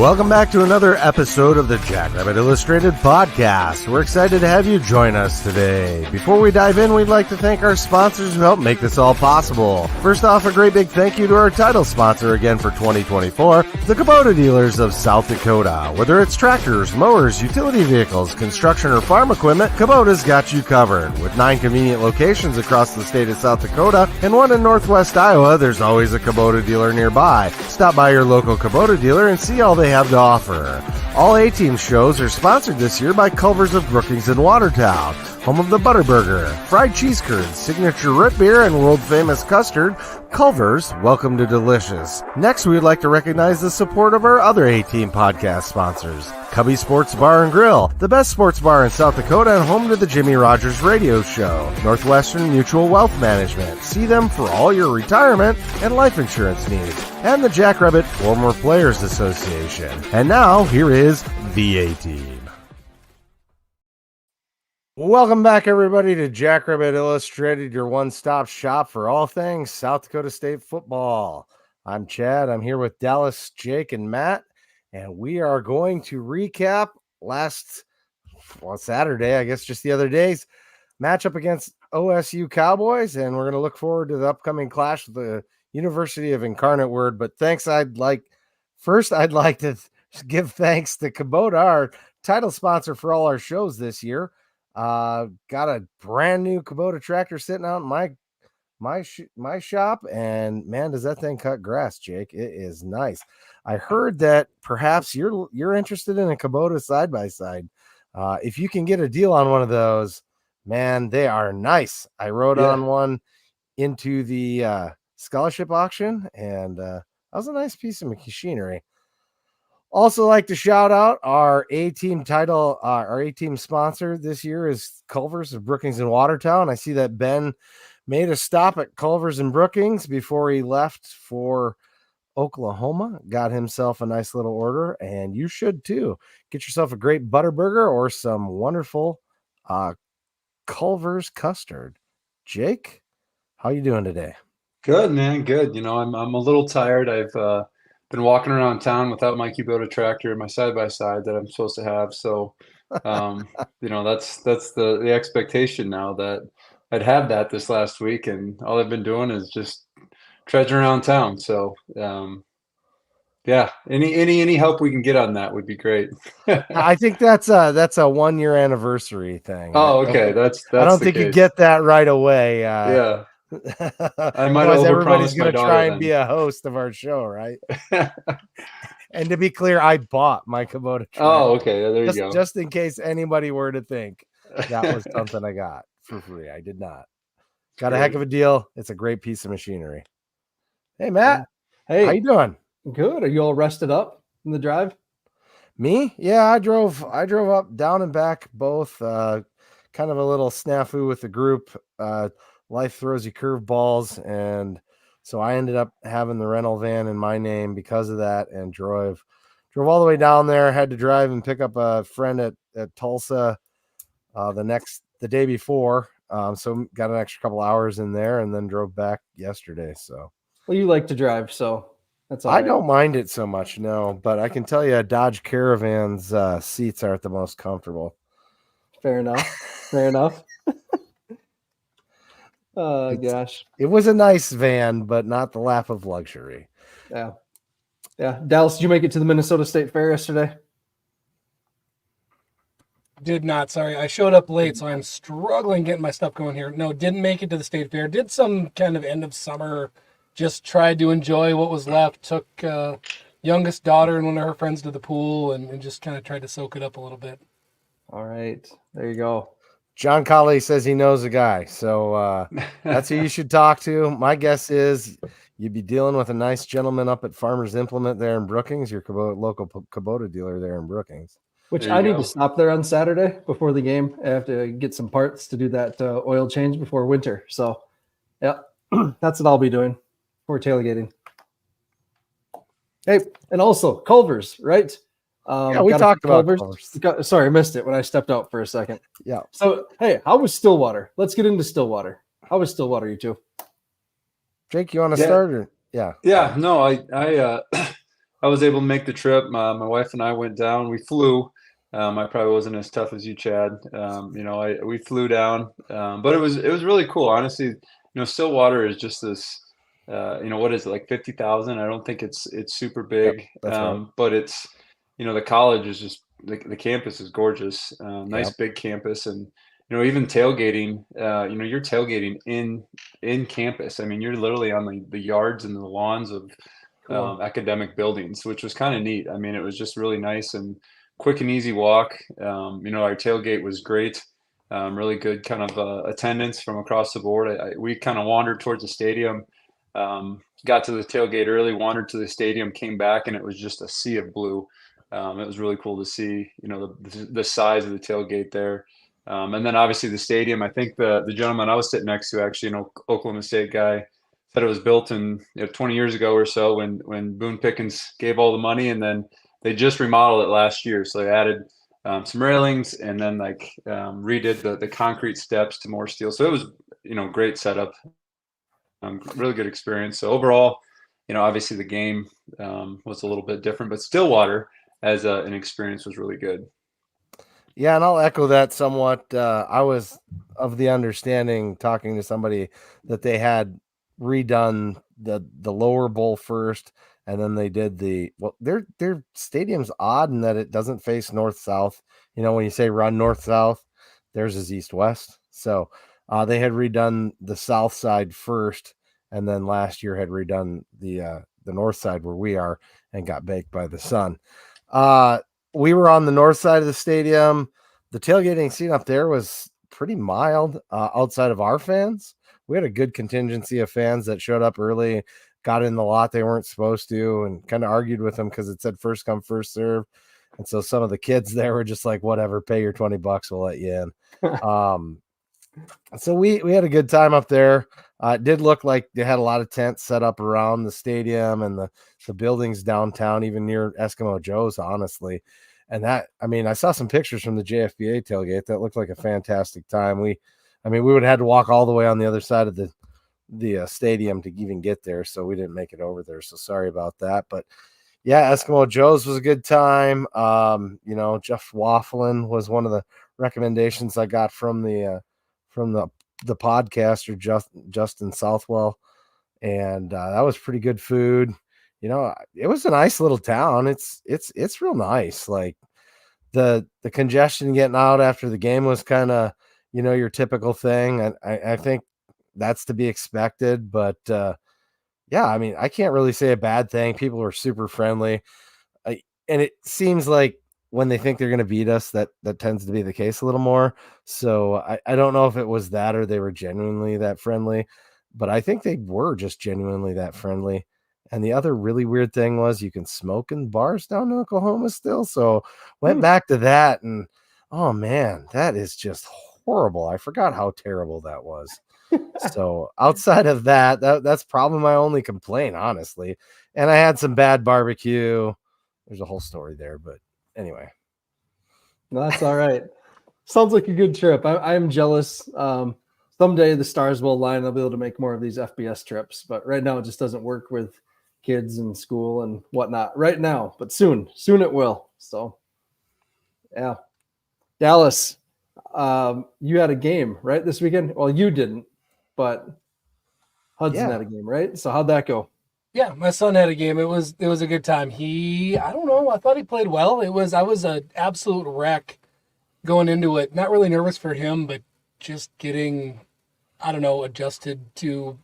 Welcome back to another episode of the Jackrabbit Illustrated podcast. We're excited to have you join us today. Before we dive in, we'd like to thank our sponsors who help make this all possible. First off, a great big thank you to our title sponsor again for 2024, the Kubota dealers of South Dakota. Whether it's tractors, mowers, utility vehicles, construction, or farm equipment, Kubota's got you covered. With 9 convenient locations across the state of South Dakota and 1 in northwest Iowa, there's always a Kubota dealer nearby. Stop by your local Kubota dealer and see all they have to offer. All A-Team shows are sponsored this year by Culver's of Brookings and Watertown, home of the Butterburger, fried cheese curds, signature root beer, and world-famous custard. Culver's, welcome to delicious. Next, we would like to recognize the support of our other A-Team podcast sponsors. Cubby Sports Bar and Grill, the best sports bar in South Dakota and home to the Jimmy Rogers Radio Show. Northwestern Mutual Wealth Management, see them for all your retirement and life insurance needs. And the Jackrabbit Former Players Association. And now, here is the A-Team. Welcome back, everybody, to Jackrabbit Illustrated, your one-stop shop for all things South Dakota State football. I'm Chad. I'm here with Dallas, Jake, and Matt, and we are going to recap Saturday, I guess just the other day's matchup against OSU Cowboys, and we're going to look forward to the upcoming clash with the University of Incarnate Word. But I'd like to give thanks to Kubota, our title sponsor for all our shows this year. Got a brand new Kubota tractor sitting out in my shop, and man, does that thing cut grass, Jake. It is nice. I heard that perhaps you're interested in a Kubota side-by-side. If you can get a deal on one of those, man, they are nice. I rode on one into the scholarship auction, and that was a nice piece of machinery. Also like to shout out our A-Team title, our A-Team sponsor this year is Culver's of Brookings and Watertown. I see that Ben made a stop at Culver's and Brookings before he left for Oklahoma. Got himself a nice little order, and you should too. Get yourself a great Butterburger or some wonderful Culver's custard. Jake, how you doing today? Good, man. Good. I'm a little tired. I've been walking around town without my Kubota tractor, my side-by-side that I'm supposed to have. So, that's the expectation now that I'd have that this last week, and all I've been doing is just trudging around town. So, any help we can get on that would be great. I think that's a 1-year anniversary thing. Oh, okay. That's I don't think case. you get that right away. Yeah. I might everybody's going to try and then. be a host of our show, right? And to be clear, I bought my Kubota tractor. Oh, okay. There you go. Just in case anybody were to think that was something I got for free. I did not. Got a heck of a deal. It's a great piece of machinery. Hey, Matt. Hey. How you doing? Good. Are you all rested up in the drive? Me? Yeah, I drove up, down and back both. Kind of a little snafu with the group. Life throws you curveballs, and so I ended up having the rental van in my name because of that, and drove all the way down there. Had to drive and pick up a friend at Tulsa the day before, so got an extra couple hours in there, and then drove back yesterday. So, well, you like to drive, so that's all I right. don't mind it so much, no, but I can tell you, Dodge Caravan's seats aren't the most comfortable. Fair enough. Fair enough. Oh, gosh. It was a nice van, but not the lap of luxury. Yeah. Dallas, did you make it to the Minnesota State Fair yesterday? Did not. Sorry. I showed up late, so I'm struggling getting my stuff going here. No, didn't make it to the State Fair. Did some kind of end of summer, just tried to enjoy what was left. Took youngest daughter and one of her friends to the pool and just kind of tried to soak it up a little bit. All right. There you go. John Colley says he knows a guy, so that's who you should talk to. My guess is you'd be dealing with a nice gentleman up at Farmers Implement there in Brookings, your local Kubota dealer there in Brookings. Which I need to stop there on Saturday before the game. I have to get some parts to do that oil change before winter. So, yeah, that's what I'll be doing for tailgating. Hey, and also Culver's, right? We talked about Culver's. Sorry, I missed it when I stepped out for a second. Yeah. So, hey, how was Stillwater? Let's get into Stillwater. How was Stillwater, you two? Jake, you want to start? Or? Yeah. Yeah. No, I I was able to make the trip. My wife and I went down. We flew. I probably wasn't as tough as you, Chad. We flew down, but it was really cool. Honestly, Stillwater is just this. What is it, like 50,000? I don't think it's super Yep, big, that's right. but it's the college is just the campus is gorgeous. Nice Yep. big campus, and even tailgating. You're tailgating in campus. I mean, you're literally on the yards and the lawns of Cool. academic buildings, which was kind of neat. I mean, it was just really nice and quick and easy walk. Our tailgate was great. Really good kind of attendance from across the board. We kind of wandered towards the stadium, got to the tailgate early, wandered to the stadium, came back, and it was just a sea of blue. It was really cool to see, the size of the tailgate there. And then obviously the stadium. I think the gentleman I was sitting next to, actually, Oklahoma State guy, said it was built in 20 years ago or so when Boone Pickens gave all the money, and then they just remodeled it last year. So they added some railings and then redid the concrete steps to more steel. So it was great setup, really good experience. So overall, obviously the game was a little bit different, but Stillwater as an experience was really good. Yeah, and I'll echo that somewhat. I was of the understanding, talking to somebody, that they had redone the lower bowl first, and then they did their stadium's odd in that it doesn't face north south. When you say run north south, theirs is east west. So they had redone the south side first, and then last year had redone the north side where we are, and got baked by the sun. We were on the north side of the stadium. The tailgating scene up there was pretty mild outside of our fans. We had a good contingency of fans that showed up early, got in the lot they weren't supposed to, and kind of argued with them because it said first come, first serve. And so some of the kids there were just like, whatever, pay your $20, we'll let you in. So we had a good time up there. It did look like they had a lot of tents set up around the stadium and the buildings downtown, even near Eskimo Joe's, honestly. And I saw some pictures from the JFBA tailgate. That looked like a fantastic time. We would have had to walk all the way on the other side of the stadium to even get there, so we didn't make it over there. So sorry about that. But yeah, Eskimo Joe's was a good time. Jeff Wafflin was one of the recommendations I got from the podcaster Justin Southwell, and that was pretty good food. It was a nice little town. It's real nice. Like the congestion getting out after the game was kind of your typical thing. I think that's to be expected, but yeah, I can't really say a bad thing. People were super friendly, and it seems like when they think they're going to beat us, that tends to be the case a little more. So I don't know if it was that or they were genuinely that friendly, but I think they were just genuinely that friendly. And the other really weird thing was you can smoke in bars down in Oklahoma still. So went back to that, and oh man, that is just horrible. I forgot how terrible that was. So outside of that's probably my only complaint, honestly. And I had some bad barbecue. There's a whole story there, but anyway. No, that's all right. Sounds like a good trip. I'm jealous. Someday the stars will align. I'll be able to make more of these FBS trips, but right now it just doesn't work with kids and school and whatnot right now, but soon it will. So yeah. Dallas, you had a game, right, this weekend? Well, you didn't, but Hudson had a game, right? So how'd that go? Yeah, my son had a game. It was a good time. I don't know. I thought he played well. I was an absolute wreck going into it. Not really nervous for him, but just getting, I don't know, adjusted to.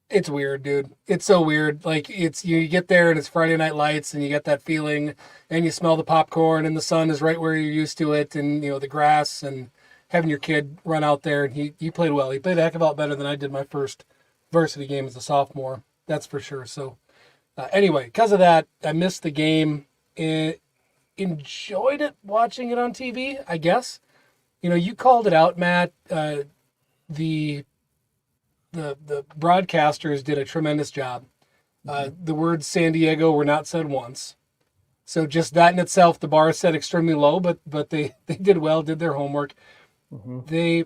It's weird, dude. It's so weird. Like you get there and it's Friday Night Lights and you get that feeling and you smell the popcorn and the sun is right where you're used to it, and the grass, and having your kid run out there, and he played well. He played a heck of a lot better than I did my first varsity game as a sophomore. That's for sure. So anyway, because of that, I missed the game. Enjoyed it watching it on TV, I guess. You called it out, Matt. The broadcasters did a tremendous job. The words San Diego were not said once. So just that in itself, the bar is set extremely low, but they did well, did their homework. Mm-hmm.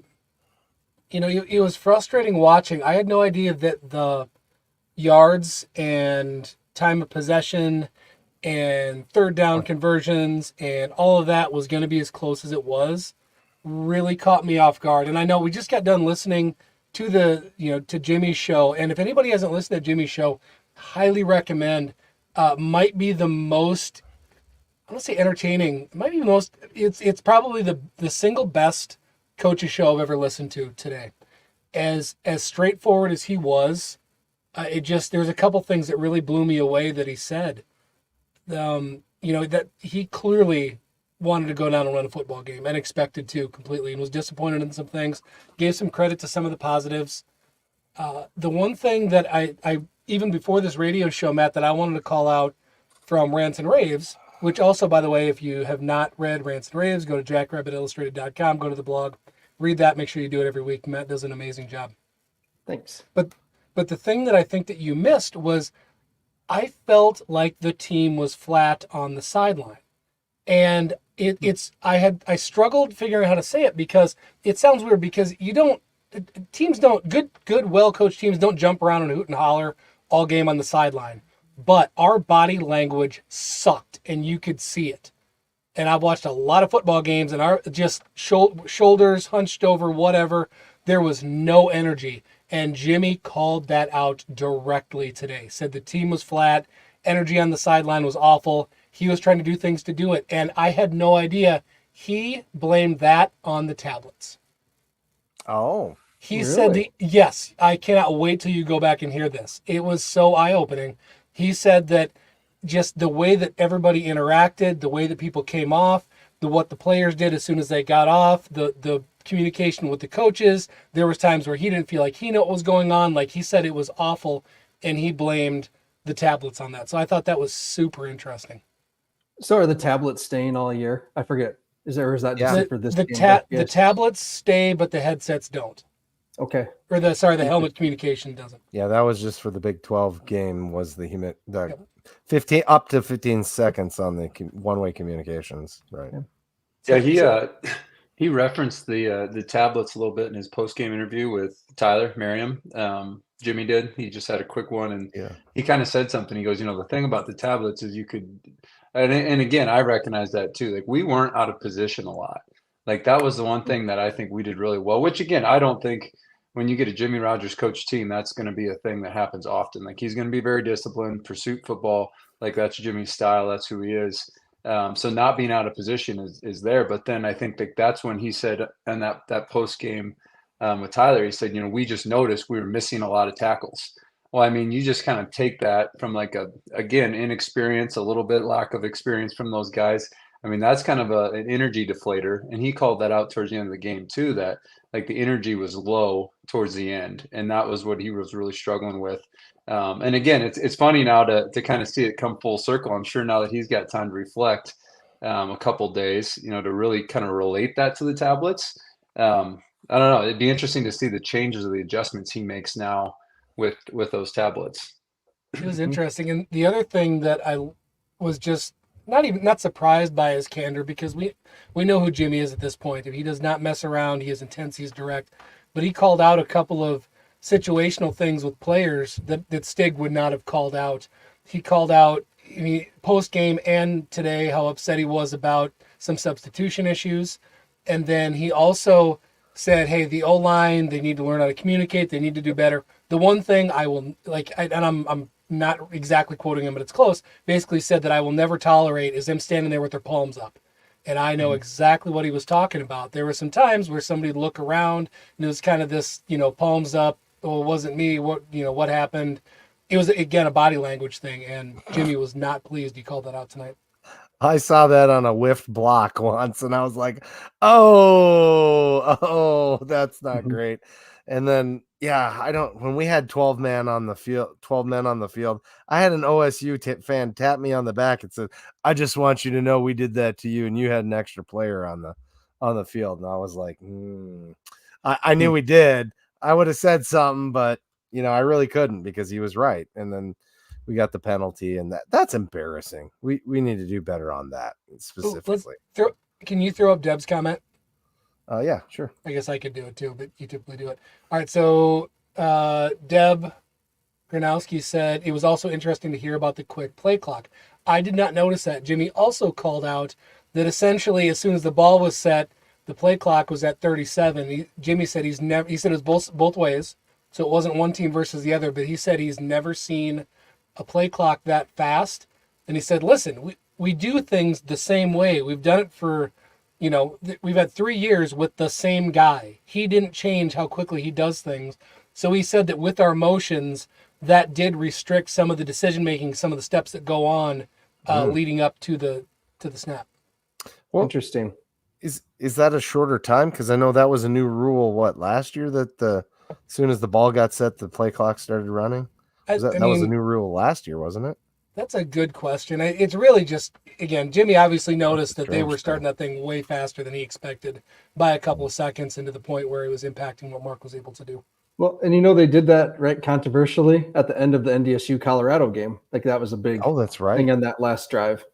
It was frustrating watching. I had no idea that the yards and time of possession and third down conversions and all of that was going to be as close as it was really caught me off guard. And I know we just got done listening to to Jimmy's show. And if anybody hasn't listened to Jimmy's show, highly recommend. Might be the most, I don't say entertaining, it might be the most, it's probably the single best coach's show I've ever listened to today. As straightforward as he was, there's a couple things that really blew me away that he said. That he clearly wanted to go down and run a football game and expected to completely and was disappointed in some things, gave some credit to some of the positives. The one thing that I even before this radio show, Matt, that I wanted to call out from Rants and Raves, which also, by the way, if you have not read Rants and Raves, go to jackrabbitillustrated.com, go to the blog, read that, make sure you do it every week. Matt does an amazing job. Thanks. But the thing that I think that you missed was I felt like the team was flat on the sideline. And I struggled figuring out how to say it because it sounds weird because good, well-coached teams don't jump around and hoot and holler all game on the sideline. But our body language sucked and you could see it. And I've watched a lot of football games and our just shoulders hunched over, whatever. There was no energy. And Jimmy called that out directly today. Said the team was flat. Energy on the sideline was awful. He was trying to do things to do it. And I had no idea. He blamed that on the tablets. Oh, he really? said, yes, I cannot wait till you go back and hear this. It was so eye-opening. He said that just the way that everybody interacted, the way that people came off, what the players did as soon as they got off, the communication with the coaches, there was times where he didn't feel like he knew what was going on. Like he said, it was awful, and he blamed the tablets on that. So I thought that was super interesting. So are the tablets staying all year? I forget. Is that just for this? The tablets stay, but the headsets don't. Okay. Or the helmet communication doesn't. Yeah, that was just for the Big 12 game. Was the 15 up to 15 seconds on the one-way communications, right? Yeah, he referenced the tablets a little bit in his post-game interview with Tyler Merriam. Jimmy did. He just had a quick one, and he kind of said something. He goes, the thing about the tablets is you could, and again, I recognize that too. Like we weren't out of position a lot. Like that was the one thing that I think we did really well. Which again, I don't think when you get a Jimmy Rogers coach team, that's going to be a thing that happens often. Like he's going to be very disciplined, pursuit football. Like that's Jimmy's style. That's who he is. So not being out of position is there. But then I think that's when he said in that post game with Tyler, he said, we just noticed we were missing a lot of tackles. Well, I mean, you just kind of take that from like inexperience, a little bit lack of experience from those guys. I mean, that's kind of an energy deflator. And he called that out towards the end of the game too, that like the energy was low towards the end. And that was what he was really struggling with. And again, it's funny now to kind of see it come full circle. I'm sure now that he's got time to reflect a couple days, to really kind of relate that to the tablets. I don't know. It'd be interesting to see the changes or the adjustments he makes now with those tablets. It was interesting. And the other thing that I was just not surprised by his candor, because we know who Jimmy is at this point. He does not mess around. He is intense. He's direct. But he called out a couple of situational things with players that Stig would not have called out. He called out post game and today how upset he was about some substitution issues. And then he also said, hey, the O-line, they need to learn how to communicate. They need to do better. The one thing I will I'm not exactly quoting him, but it's close, basically said that I will never tolerate is them standing there with their palms up. And I know exactly what he was talking about. There were some times where somebody would look around and it was kind of this, palms up. Oh, it wasn't me. What happened? It was, again, a body language thing. And Jimmy was not pleased. He called that out tonight. I saw that on a whiffed block once, and I was like, oh, that's not great. And then, when we had 12 men on the field, I had an OSU fan tap me on the back and said, I just want you to know we did that to you, and you had an extra player on the field. And I was like, I knew we did. I would have said something, but, I really couldn't because he was right. And then we got the penalty, and that's embarrassing. We need to do better on that specifically. Can you throw up Deb's comment? Yeah, sure. I guess I could do it too, but you typically do it. All right, so Deb Gronowski said it was also interesting to hear about the quick play clock. I did not notice that. Jimmy also called out that essentially as soon as the ball was set, the play clock was at 37. Jimmy said he said it was both ways. So it wasn't one team versus the other, but he said he's never seen a play clock that fast. And he said, listen, we do things the same way. We've done it for, we've had 3 years with the same guy. He didn't change how quickly he does things. So he said that with our motions, that did restrict some of the decision-making, some of the steps that go on leading up to the snap. Well, interesting. Is that a shorter time? Because I know that was a new rule, last year, that as soon as the ball got set, the play clock started running? That was a new rule last year, wasn't it? That's a good question. It's really just, again, Jimmy obviously noticed that they were starting that thing way faster than he expected by a couple of seconds, and to the point where it was impacting what Mark was able to do. Well, and they did that, right, controversially at the end of the NDSU Colorado game. Like, that was a big that's right. thing on that last drive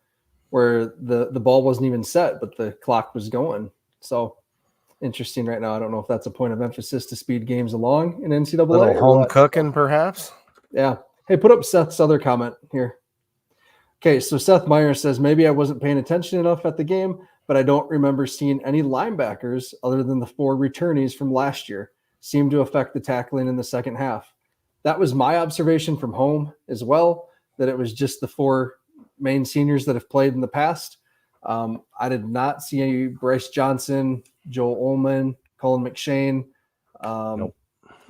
where the ball wasn't even set, but the clock was going. So interesting right now. I don't know if that's a point of emphasis to speed games along in NCAA. A little home cooking, perhaps? Yeah. Hey, put up Seth's other comment here. Okay, so Seth Meyer says, maybe I wasn't paying attention enough at the game, but I don't remember seeing any linebackers other than the 4 returnees from last year seem to affect the tackling in the second half. That was my observation from home as well, that it was just the 4 main seniors that have played in the past. I did not see any Bryce Johnson, Joel Ullman, Colin McShane. Nope.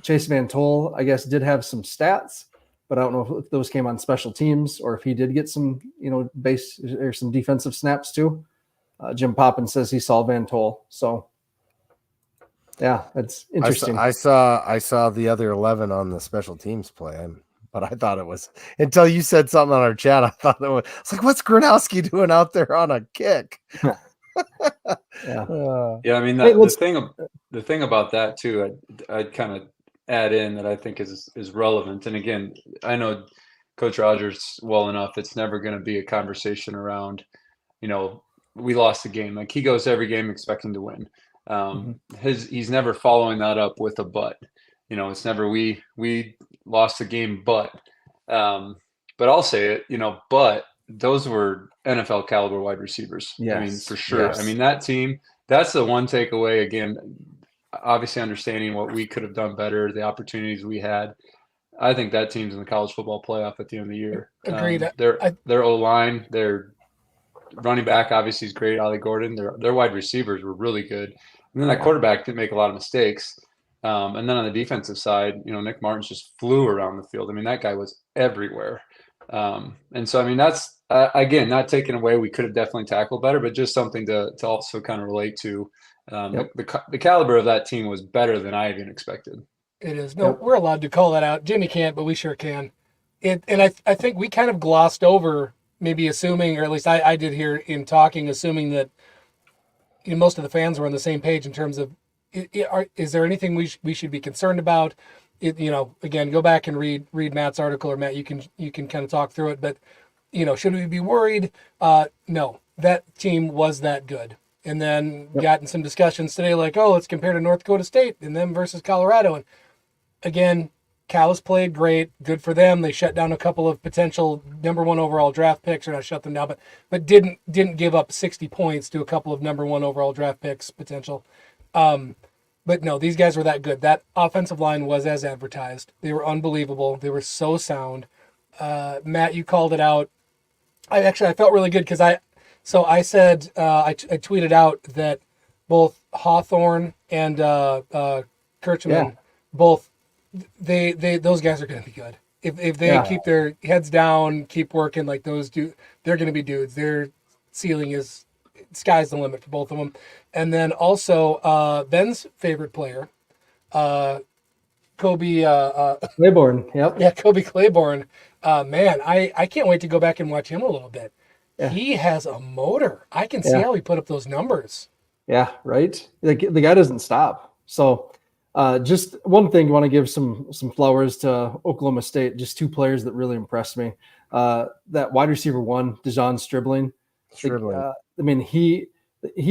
Chase Van Tol, I guess, did have some stats, but I don't know if those came on special teams or if he did get some, base or some defensive snaps too. Jim Poppin says he saw Van Tol. So yeah, that's interesting. I saw the other 11 on the special teams play, but I thought it was, until you said something on our chat, I thought it's like, what's Gronowski doing out there on a kick? Yeah. Yeah. I mean, the thing about that too, I'd kind of add in that I think is relevant. And again, I know Coach Rogers well enough. It's never going to be a conversation around, we lost the game. Like, he goes every game expecting to win. He's never following that up with a but. It's never we lost the game, but I'll say it, but those were NFL caliber wide receivers. Yes. I mean, for sure. Yes. I mean, that team, that's the one takeaway. Again, obviously understanding what we could have done better, the opportunities we had. I think that team's in the college football playoff at the end of the year. Agreed. Their O-line, their running back obviously is great, Ollie Gordon. Their wide receivers were really good. And then that quarterback didn't make a lot of mistakes. And then on the defensive side, Nick Martins just flew around the field. I mean, that guy was everywhere. And so, I mean, that's, again, not taking away, we could have definitely tackled better, but just something to also kind of relate to. The caliber of that team was better than I even expected. It is. No, we're allowed to call that out. Jimmy can't, but we sure can. And I think we kind of glossed over, maybe assuming, or at least I did here in talking, assuming that most of the fans were on the same page in terms of, is there anything we should be concerned about? Again, go back and read Matt's article, or Matt, you can kind of talk through it. But should we be worried? No, that team was that good. And then gotten some discussions today, like, let's compare to North Dakota State and them versus Colorado. And again, Cal's played great, good for them. They shut down a couple of potential number 1 overall draft picks, or not shut them down, but didn't give up 60 points to a couple of number 1 overall draft picks potential. But no, these guys were that good. That offensive line was as advertised. They were unbelievable. They were so sound. Matt, you called it out. I felt really good because I said, I tweeted out that both Hawthorne and Kirchman, both those guys are going to be good. If they keep their heads down, keep working like those do, they're going to be dudes. Their ceiling is, sky's the limit for both of them. And then also Ben's favorite player, Kobe Claiborne. Yep. Yeah, Kobe Claiborne. Man, I can't wait to go back and watch him a little bit. Yeah. He has a motor. I can see how he put up those numbers. Yeah, right. The guy doesn't stop. So just one thing, I want to give some flowers to Oklahoma State. Just 2 players that really impressed me. That wide receiver 1, Dejon Stribling. I mean, he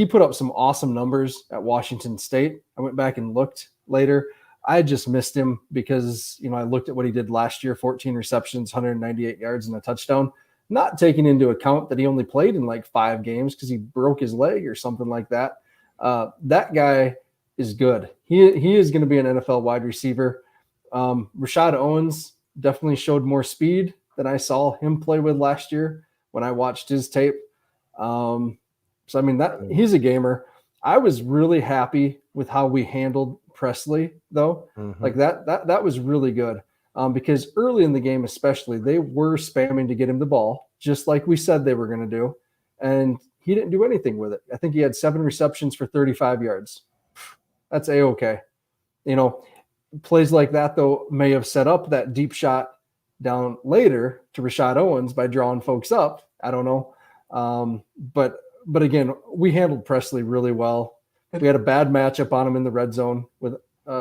put up some awesome numbers at Washington State. I went back and looked later. I just missed him because, I looked at what he did last year, 14 receptions, 198 yards and a touchdown, not taking into account that he only played in like 5 games because he broke his leg or something like that. That guy is good. He is going to be an NFL wide receiver. Rashad Owens definitely showed more speed than I saw him play with last year when I watched his tape. He's a gamer. I was really happy with how we handled Presley, though. Mm-hmm. Like that was really good. Because early in the game, especially, they were spamming to get him the ball, just like we said they were going to do. And he didn't do anything with it. I think he had 7 receptions for 35 yards. That's A-okay. Plays like that, though, may have set up that deep shot down later to Rashad Owens by drawing folks up. I don't know. But again, we handled Presley really well. We had a bad matchup on him in the red zone with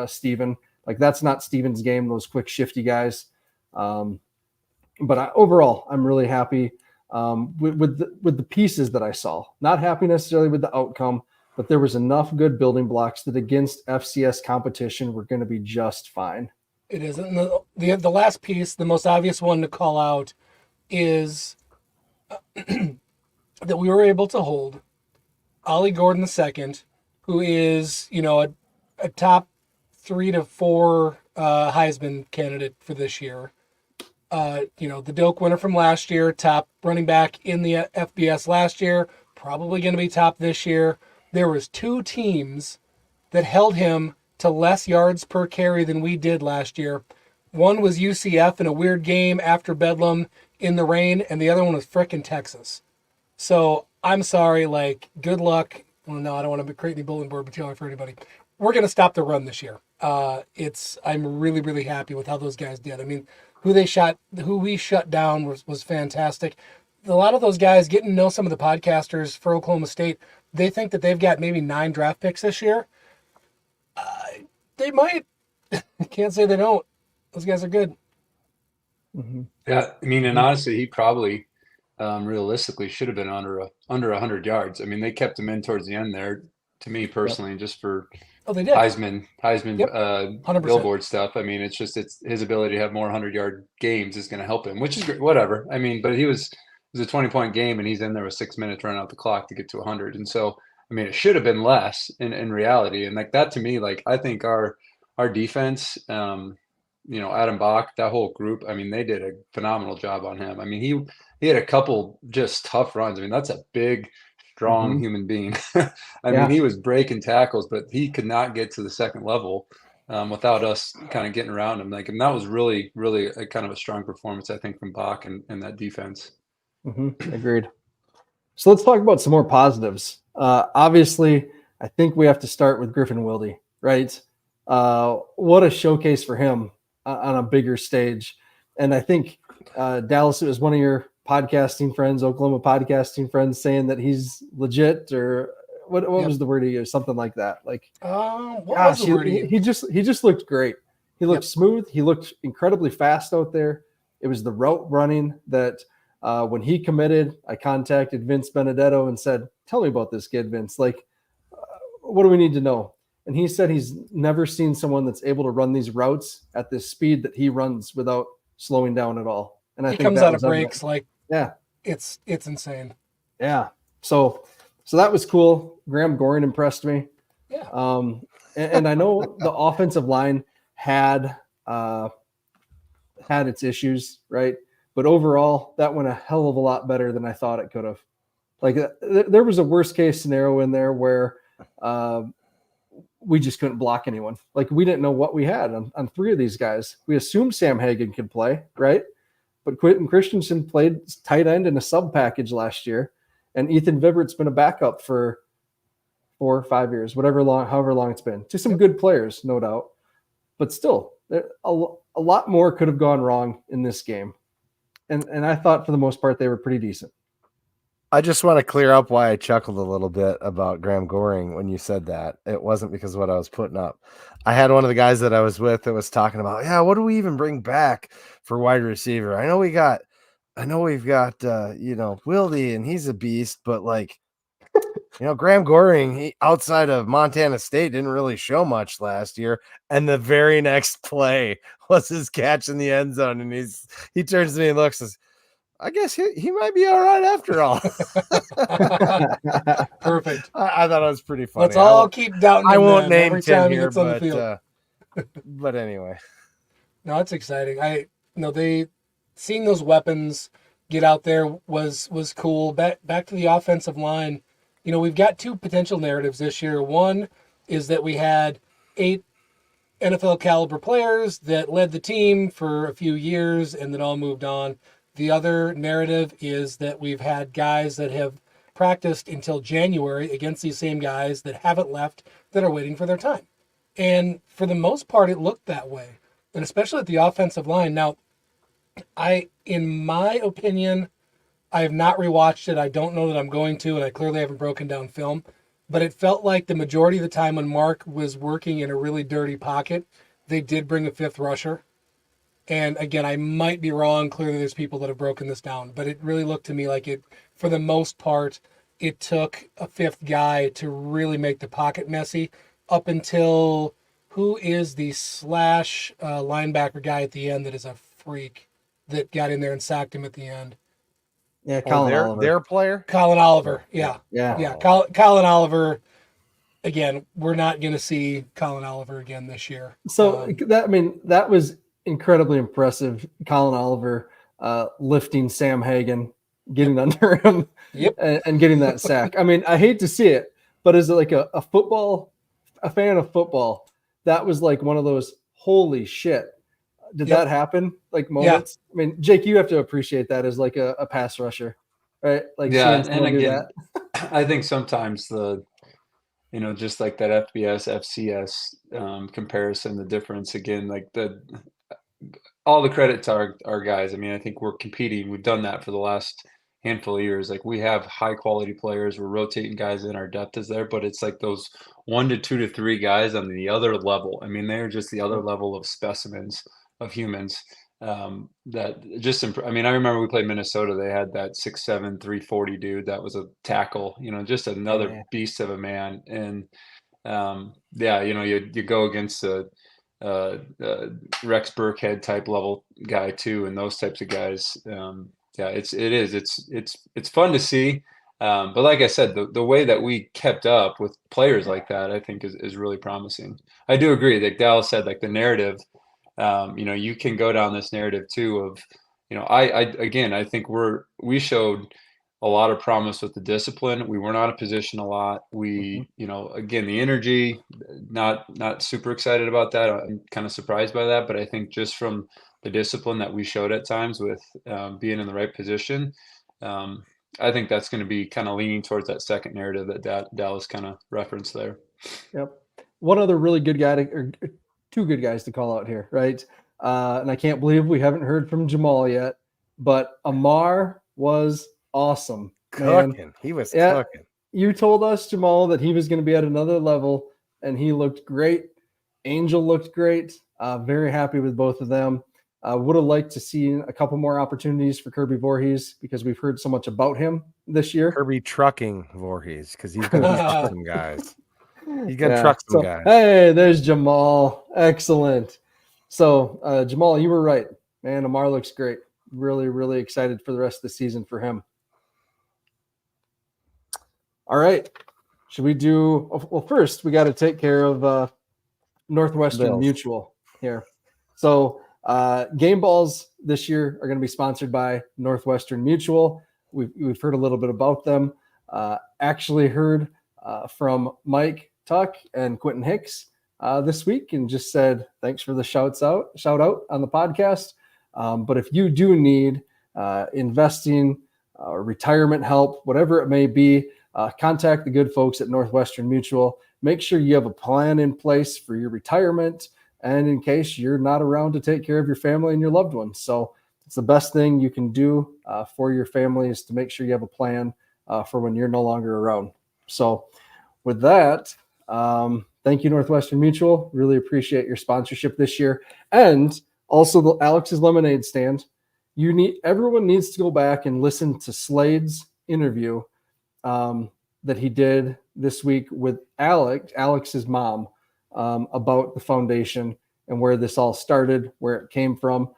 Steven. Like, that's not Steven's game, those quick, shifty guys. But overall, I'm really happy with the pieces that I saw. Not happy necessarily with the outcome, but there was enough good building blocks that against FCS competition, we're going to be just fine. It is. And the last piece, the most obvious one to call out, is that we were able to hold Ollie Gordon II, who is, a top 3 to 4 Heisman candidate for this year. The Doak winner from last year, top running back in the FBS last year, probably going to be top this year. There was 2 teams that held him to less yards per carry than we did last year. One was UCF in a weird game after Bedlam in the rain, and the other one was frickin' Texas. So I'm sorry, good luck. Well, no, I don't want to create any bulletin board material for anybody. We're going to stop the run this year. I'm really, really happy with how those guys did. I mean, who we shut down was fantastic. A lot of those guys, getting to know some of the podcasters for Oklahoma State, they think that they've got maybe 9 draft picks this year. They might. Can't say they don't. Those guys are good. Mm-hmm. Yeah, I mean, and honestly, he probably realistically should have been under 100 yards. I mean, they kept him in towards the end there. To me personally, just for they did. Heisman, Yep. 100%. Billboard stuff. I mean, it's his ability to have more 100-yard games is going to help him, which is great. Whatever. I mean, but it was a 20-point game, and he's in there with 6 minutes running out the clock to get to 100. And so, I mean, it should have been less in reality. And like that to me, like I think our defense, Adam Bach, that whole group, I mean, they did a phenomenal job on him. I mean, he had a couple just tough runs. I mean, that's a big, strong human being. I mean, he was breaking tackles, but he could not get to the second level without us kind of getting around him. And that was really, really a kind of a strong performance, I think, from Bach and that defense. Mm-hmm. Agreed. So let's talk about some more positives. Obviously, I think we have to start with Griffin Wilde, right? What a showcase for him on a bigger stage. And I think Dallas, it was one of your podcasting friends, Oklahoma podcasting friends, saying that he's legit, or what was the word he used? Something like that. Like, he just looked great. He looked smooth. He looked incredibly fast out there. It was the route running that when he committed, I contacted Vince Benedetto and said, "Tell me about this kid, Vince. Like, what do we need to know?" And he said he's never seen someone that's able to run these routes at this speed that he runs without slowing down at all. And I think comes out of breaks it's insane. Yeah. So that was cool. Graham Goring impressed me. Yeah. And I know the offensive line had its issues, right? But overall, that went a hell of a lot better than I thought it could have. Like, there was a worst case scenario in there where we just couldn't block anyone. Like, we didn't know what we had on 3 of these guys. We assumed Sam Hagan could play, right? But Quentin Christensen played tight end in a sub package last year, and Ethan Vivert's been a backup for 4 or 5 years, however long it's been. To some good players, no doubt. But still, a lot more could have gone wrong in this game. And I thought for the most part they were pretty decent. I just want to clear up why I chuckled a little bit about Graham Goring when you said that. It wasn't because of what I was putting up. I had one of the guys that I was with that was talking about, what do we even bring back for wide receiver? I know we've got Wildy, and he's a beast, but like Graham Goring, outside of Montana State, didn't really show much last year. And the very next play was his catch in the end zone. And he turns to me and looks and says, I guess he might be all right after all. Perfect. I thought it was pretty funny. Let's all keep doubting him. I won't then, name every Tim time he here, gets on the field. but anyway. No, it's exciting. They seeing those weapons get out there was cool. Back to the offensive line. We've got two potential narratives this year. One is that we had 8 NFL caliber players that led the team for a few years and then all moved on. The other narrative is that we've had guys that have practiced until January against these same guys that haven't left, that are waiting for their time. And for the most part, it looked that way. And especially at the offensive line. Now, in my opinion, I have not rewatched it. I don't know that I'm going to, and I clearly haven't broken down film. But it felt like the majority of the time when Mark was working in a really dirty pocket, they did bring a 5th rusher. And again, I might be wrong. Clearly, there's people that have broken this down. But it really looked to me like it, for the most part, it took a 5th guy to really make the pocket messy up until who is the slash linebacker guy at the end that is a freak that got in there and sacked him at the end. Yeah, Colin Oliver. Their player? Colin Oliver. Yeah. Yeah. Colin Oliver. Again, we're not going to see Colin Oliver again this year. So that was incredibly impressive. Colin Oliver lifting Sam Hagan, getting under him, and getting that sack. I hate to see it, but as like a fan of football, that was like one of those holy shit. Did that happen? Like moments? Yeah. Jake, you have to appreciate that as like a pass rusher, right? Like, yeah, and again, I think sometimes just like that FBS, FCS comparison, the difference again, like all the credit to our guys. I think we're competing. We've done that for the last handful of years. Like, we have high quality players. We're rotating guys in. Our depth is there, but it's like those 1 to 2 to 3 guys on the other level. They're just the other level of specimens of humans that just I remember we played Minnesota. They had that 6'7", 340 dude that was a tackle, just another beast of a man. And you go against a Rex Burkhead type level guy too, and those types of guys. It's fun to see. But like I said, the way that we kept up with players like that, I think is really promising. I do agree. Like Dallas said, like the narrative, you can go down this narrative too of, I think we showed a lot of promise with the discipline. We weren't out of position a lot. We, again, the energy, not super excited about that. I'm kind of surprised by that, but I think just from the discipline that we showed at times with being in the right position, I think that's going to be kind of leaning towards that second narrative that Dallas kind of referenced there. Yep. One other really good guy or 2 good guys to call out here, right? And I can't believe we haven't heard from Jamal yet, but Amar was awesome. Cooking. He was cooking. You told us, Jamal, that he was going to be at another level, and he looked great. Angel looked great. Very happy with both of them. Would have liked to see a couple more opportunities for Kirby Voorhees because we've heard so much about him this year. Kirby trucking Voorhees because he's going to truck some guys. He's going to truck some guys. Hey, there's Jamal. Excellent. So, Jamal, you were right. Man, Amar looks great. Really, really excited for the rest of the season for him. All right. Should we do – well, first, we got to take care of Northwestern Mutual here. So, game balls this year are going to be sponsored by Northwestern Mutual. We've heard a little bit about them. Actually heard from Mike Tuck and Quentin Hicks this week and just said thanks for the shout out on the podcast. But if you do need investing, retirement help, whatever it may be, contact the good folks at Northwestern Mutual. Make sure you have a plan in place for your retirement and in case you're not around to take care of your family and your loved ones. So it's the best thing you can do for your family is to make sure you have a plan for when you're no longer around. So with that, thank you, Northwestern Mutual. Really appreciate your sponsorship this year. And also the Alex's Lemonade Stand. Everyone needs to go back and listen to Slade's interview that he did this week with Alex's mom, about the foundation and where this all started, where it came from.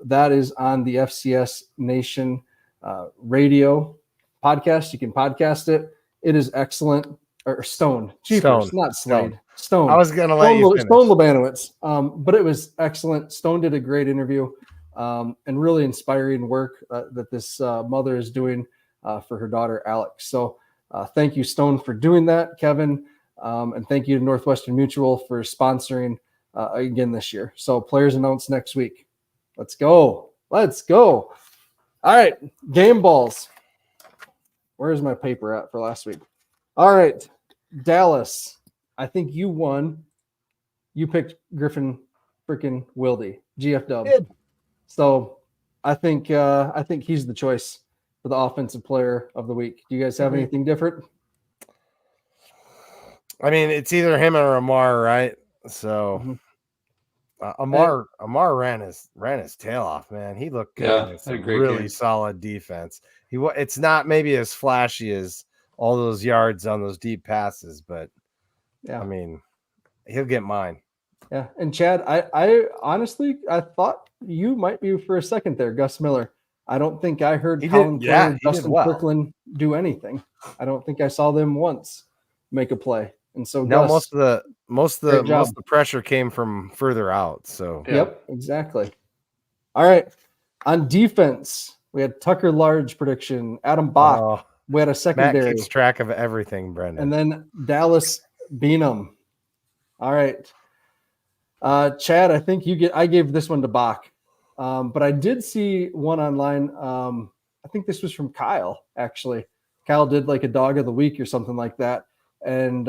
That is on the FCS Nation radio podcast. You can podcast it. It is excellent. Or Stone. Jeepers, not Slade. Stone. I was going to let you finish. Stone Labanowitz. But it was excellent. Stone did a great interview, and really inspiring work that this mother is doing for her daughter, Alex. So thank you, Stone, for doing that, Kevin. And thank you to Northwestern Mutual for sponsoring again this year. So players announced next week. Let's go. All right. Game balls. Where's my paper at for last week? All right. Dallas. I think you won. You picked Griffin freaking Wilde, GFW. So I think he's the choice for the offensive player of the week. Do you guys have anything different? I mean, it's either him or Amar, right? So Amar ran his tail off, man. He looked good. Yeah, It's a great really game. solid defense. It's not maybe as flashy as all those yards on those deep passes, but Yeah. I mean, he'll get mine. Yeah. And Chad, I honestly thought you might be for a second there, Gus Miller. I don't think I heard Colin Clare, Justin Kirkland do anything. I don't think I saw them once make a play. And so no, Gus, most of the pressure came from further out. So Yep, exactly. All right. On defense, we had Tucker Large prediction, Adam Bach. We had a secondary. Matt keeps track of everything, Brendan. And then Dallas Beanham. All right. Chad, I think I gave this one to Bach. But I did see one online. I think this was from Kyle, actually. Kyle did like a dog of the week or something like that. And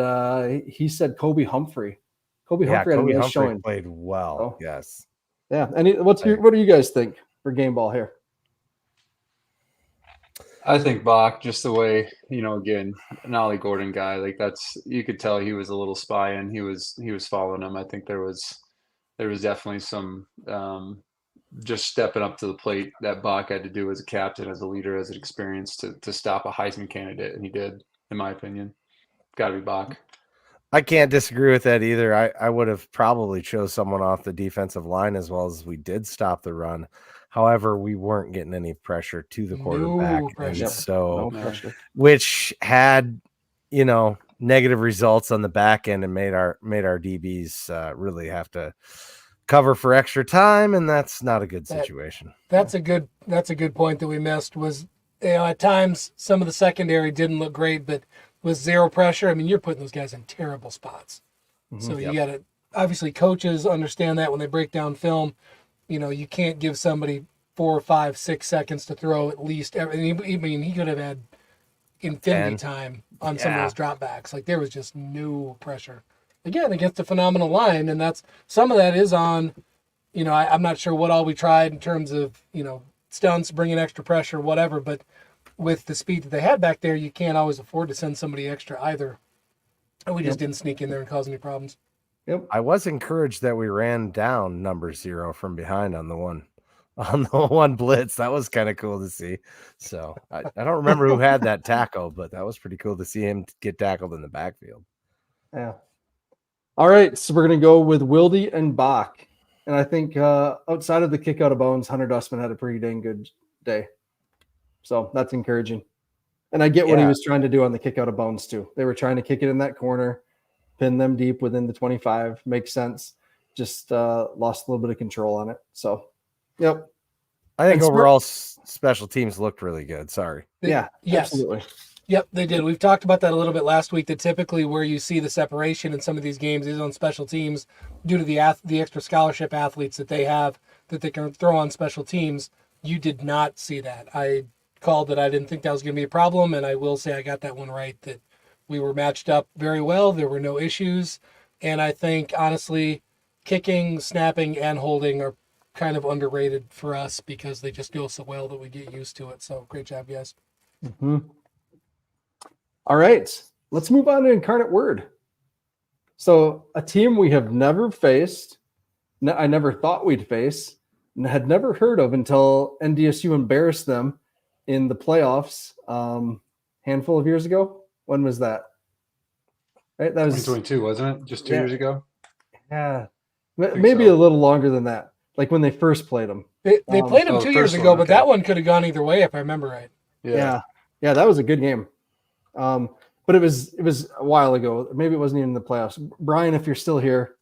he said Kobe Humphrey. Kobe Humphrey had a nice showing. Played well. Yes. Yeah. And what do you guys think for game ball here? I think Bach, just the way, again, an Ollie Gordon guy, like you could tell he was a little spying. He was following him. I think there was definitely some just stepping up to the plate that Bach had to do as a captain, as a leader, as an experience to stop a Heisman candidate, and he did, in my opinion. Got to be Bach. I can't disagree with that either. I would have probably chose someone off the defensive line as well as we did stop the run. However, we weren't getting any pressure to the quarterback. Which had, negative results on the back end and made our DBs really have to cover for extra time. And that's not a good situation. That's a good point that we missed was, at times some of the secondary didn't look great, but with zero pressure, I mean, you're putting those guys in terrible spots. So you got to, obviously coaches understand that when they break down film. You can't give somebody 4, 5, 6 seconds to throw at least. I mean, he could have had infinity time on some of those dropbacks. Like there was just no pressure. Again, against a phenomenal line, and that's some of that is on. I'm not sure what all we tried in terms of stunts, bringing extra pressure, whatever. But with the speed that they had back there, you can't always afford to send somebody extra either. And we just didn't sneak in there and cause any problems. Yep. I was encouraged that we ran down number 0 from behind on the one blitz. That was kind of cool to see. So I don't remember who had that tackle, but that was pretty cool to see him get tackled in the backfield. Yeah. All right. So we're going to go with Wilde and Bach. And I think outside of the kick out of bounds, Hunter Dustman had a pretty dang good day. So that's encouraging. And I get what he was trying to do on the kick out of bounds too. They were trying to kick it in that corner, pin them deep within the 25. Makes sense. Just lost a little bit of control on it. So, yep. I think overall special teams looked really good. Sorry. Yes. Absolutely. Yep, they did. We've talked about that a little bit last week, that typically where you see the separation in some of these games is on special teams due to the extra scholarship athletes that they have that they can throw on special teams. You did not see that. I called that. I didn't think that was going to be a problem, and I will say I got that one right, that we were matched up very well. There were no issues, and I think, honestly, kicking, snapping, and holding are kind of underrated for us because they just go so well that we get used to it. So great job, guys. Mm-hmm. All right, let's move on to Incarnate Word. So a team we have never faced, I never thought we'd face, and had never heard of until NDSU embarrassed them in the playoffs handful of years ago. When was that? Right, that was 2022, wasn't it? Just 2 years ago. Yeah, think maybe so. a little longer than that. Like when they first played them. They played him Oh, 2 years first ago, one, but okay. that one could have gone either way if I remember right. Yeah, that was a good game. But it was a while ago. Maybe it wasn't even in the playoffs. Brian, if you're still here,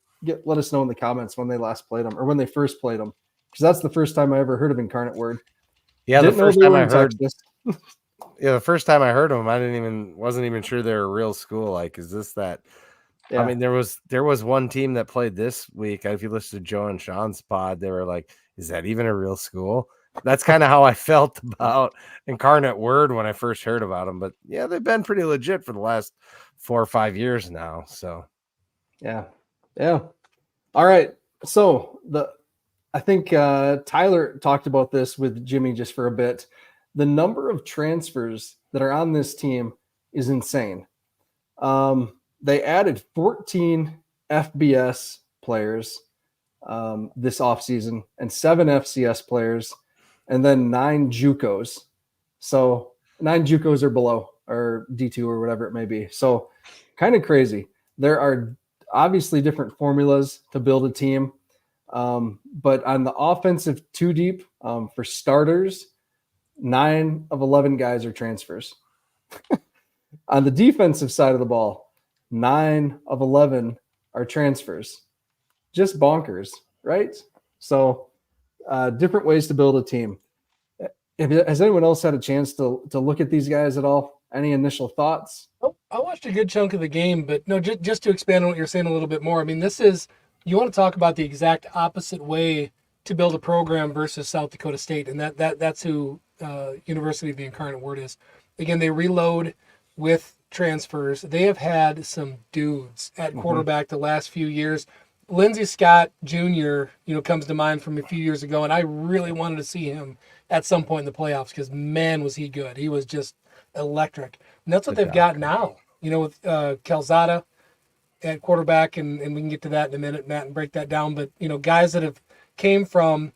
let us know in the comments when they last played them or when they first played them, because that's the first time I ever heard of Incarnate Word. Yeah, Didn't the first know they time were I in heard. Texas. Yeah, the first time I heard them, wasn't even sure they were a real school. Like, is this that? Yeah. I mean, there was one team that played this week. If you listen to Joe and Sean's pod, they were like, "Is that even a real school?" That's kind of how I felt about Incarnate Word when I first heard about them. But yeah, they've been pretty legit for the last 4 or 5 years now. So Yeah. All right. So I think Tyler talked about this with Jimmy just for a bit. The number of transfers that are on this team is insane. They added 14 FBS players this offseason and 7 FCS players and then 9 JUCOs. So 9 JUCOs or below or D2 or whatever it may be. So kind of crazy. There are obviously different formulas to build a team. But on the offensive 2 deep, for starters, 9 of 11 guys are transfers. On the defensive side of the ball, 9 of 11 are transfers. Just bonkers, right? So different ways to build a team. Has anyone else had a chance to look at these guys at all? Any initial thoughts? Oh, I watched a good chunk of the game, but no, just to expand on what you're saying a little bit more. I mean, you want to talk about the exact opposite way to build a program versus South Dakota State, and that's who University of the Incarnate Word is. Again, they reload with transfers. They have had some dudes at quarterback the last few years. Lindsey Scott Jr., comes to mind from a few years ago, and I really wanted to see him at some point in the playoffs because, man, was he good. He was just electric. And that's what they've got now, with Calzada at quarterback, and we can get to that in a minute, Matt, and break that down. But, guys that have came from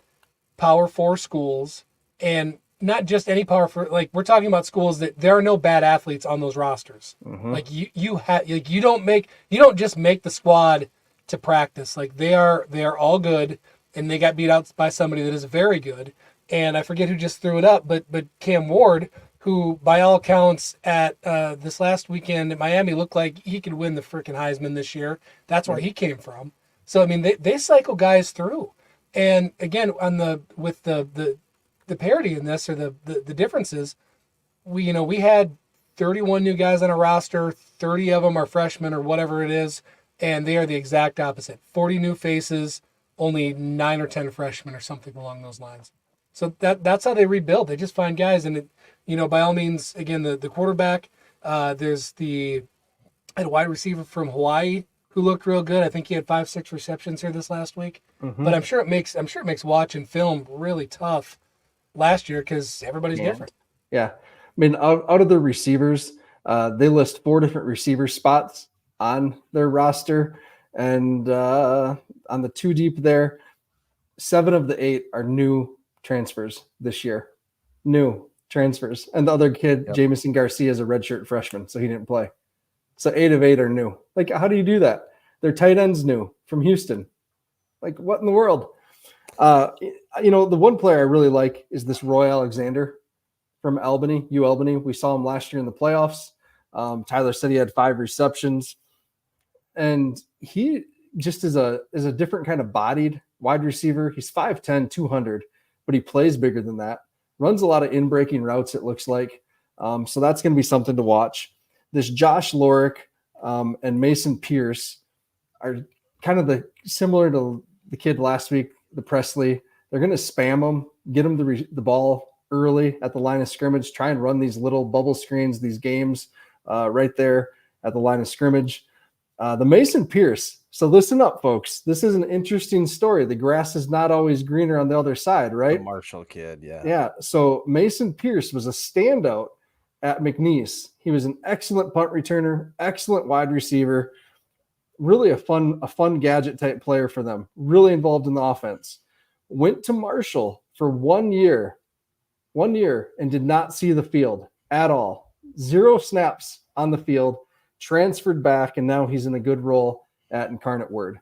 Power 4 schools, and not just any Power 4, like we're talking about schools that there are no bad athletes on those rosters. Like you don't just make the squad to practice. Like they are all good, and they got beat out by somebody that is very good. And I forget who just threw it up, but Cam Ward, who by all accounts at this last weekend at Miami looked like he could win the freaking Heisman this year. That's where he came from. So I mean they cycle guys through. And again, with the parity in this, or the differences, we had 31 new guys on a roster, 30 of them are freshmen or whatever it is, and they are the exact opposite. 40 new faces, only 9 or 10 freshmen or something along those lines. So that's how they rebuild. They just find guys, and by all means, again, the quarterback, there's the wide receiver from Hawaii who looked real good. I think he had 5-6 receptions here this last week. But I'm sure it makes watching film really tough last year because everybody's different. Yeah. I mean, out of the receivers, they list 4 different receiver spots on their roster. And on the 2 deep there, 7 of the 8 are new transfers this year. New transfers. And the other kid, Jamison Garcia, is a redshirt freshman, so he didn't play. So 8 of 8 are new. Like, how do you do that? Their tight end's new from Houston. Like, what in the world? The one player I really like is this Roy Alexander from Albany. We saw him last year in the playoffs. Tyler said he had 5 receptions. And he just is a different kind of bodied wide receiver. He's 5'10", 200, but he plays bigger than that. Runs a lot of in-breaking routes, it looks like. So that's going to be something to watch. This Josh Lorick and Mason Pierce are kind of similar to the kid last week, the Presley. They're going to spam him, get him the ball early at the line of scrimmage, try and run these little bubble screens, these games right there at the line of scrimmage. The Mason Pierce. So listen up, folks. This is an interesting story. The grass is not always greener on the other side, right? the Marshall kid, yeah. Yeah. So Mason Pierce was a standout at McNeese. He was an excellent punt returner, excellent wide receiver, really a fun gadget type player for them, really involved in the offense. Went to Marshall for 1 year, and did not see the field at all. 0 snaps on the field, transferred back, and now he's in a good role at Incarnate Word.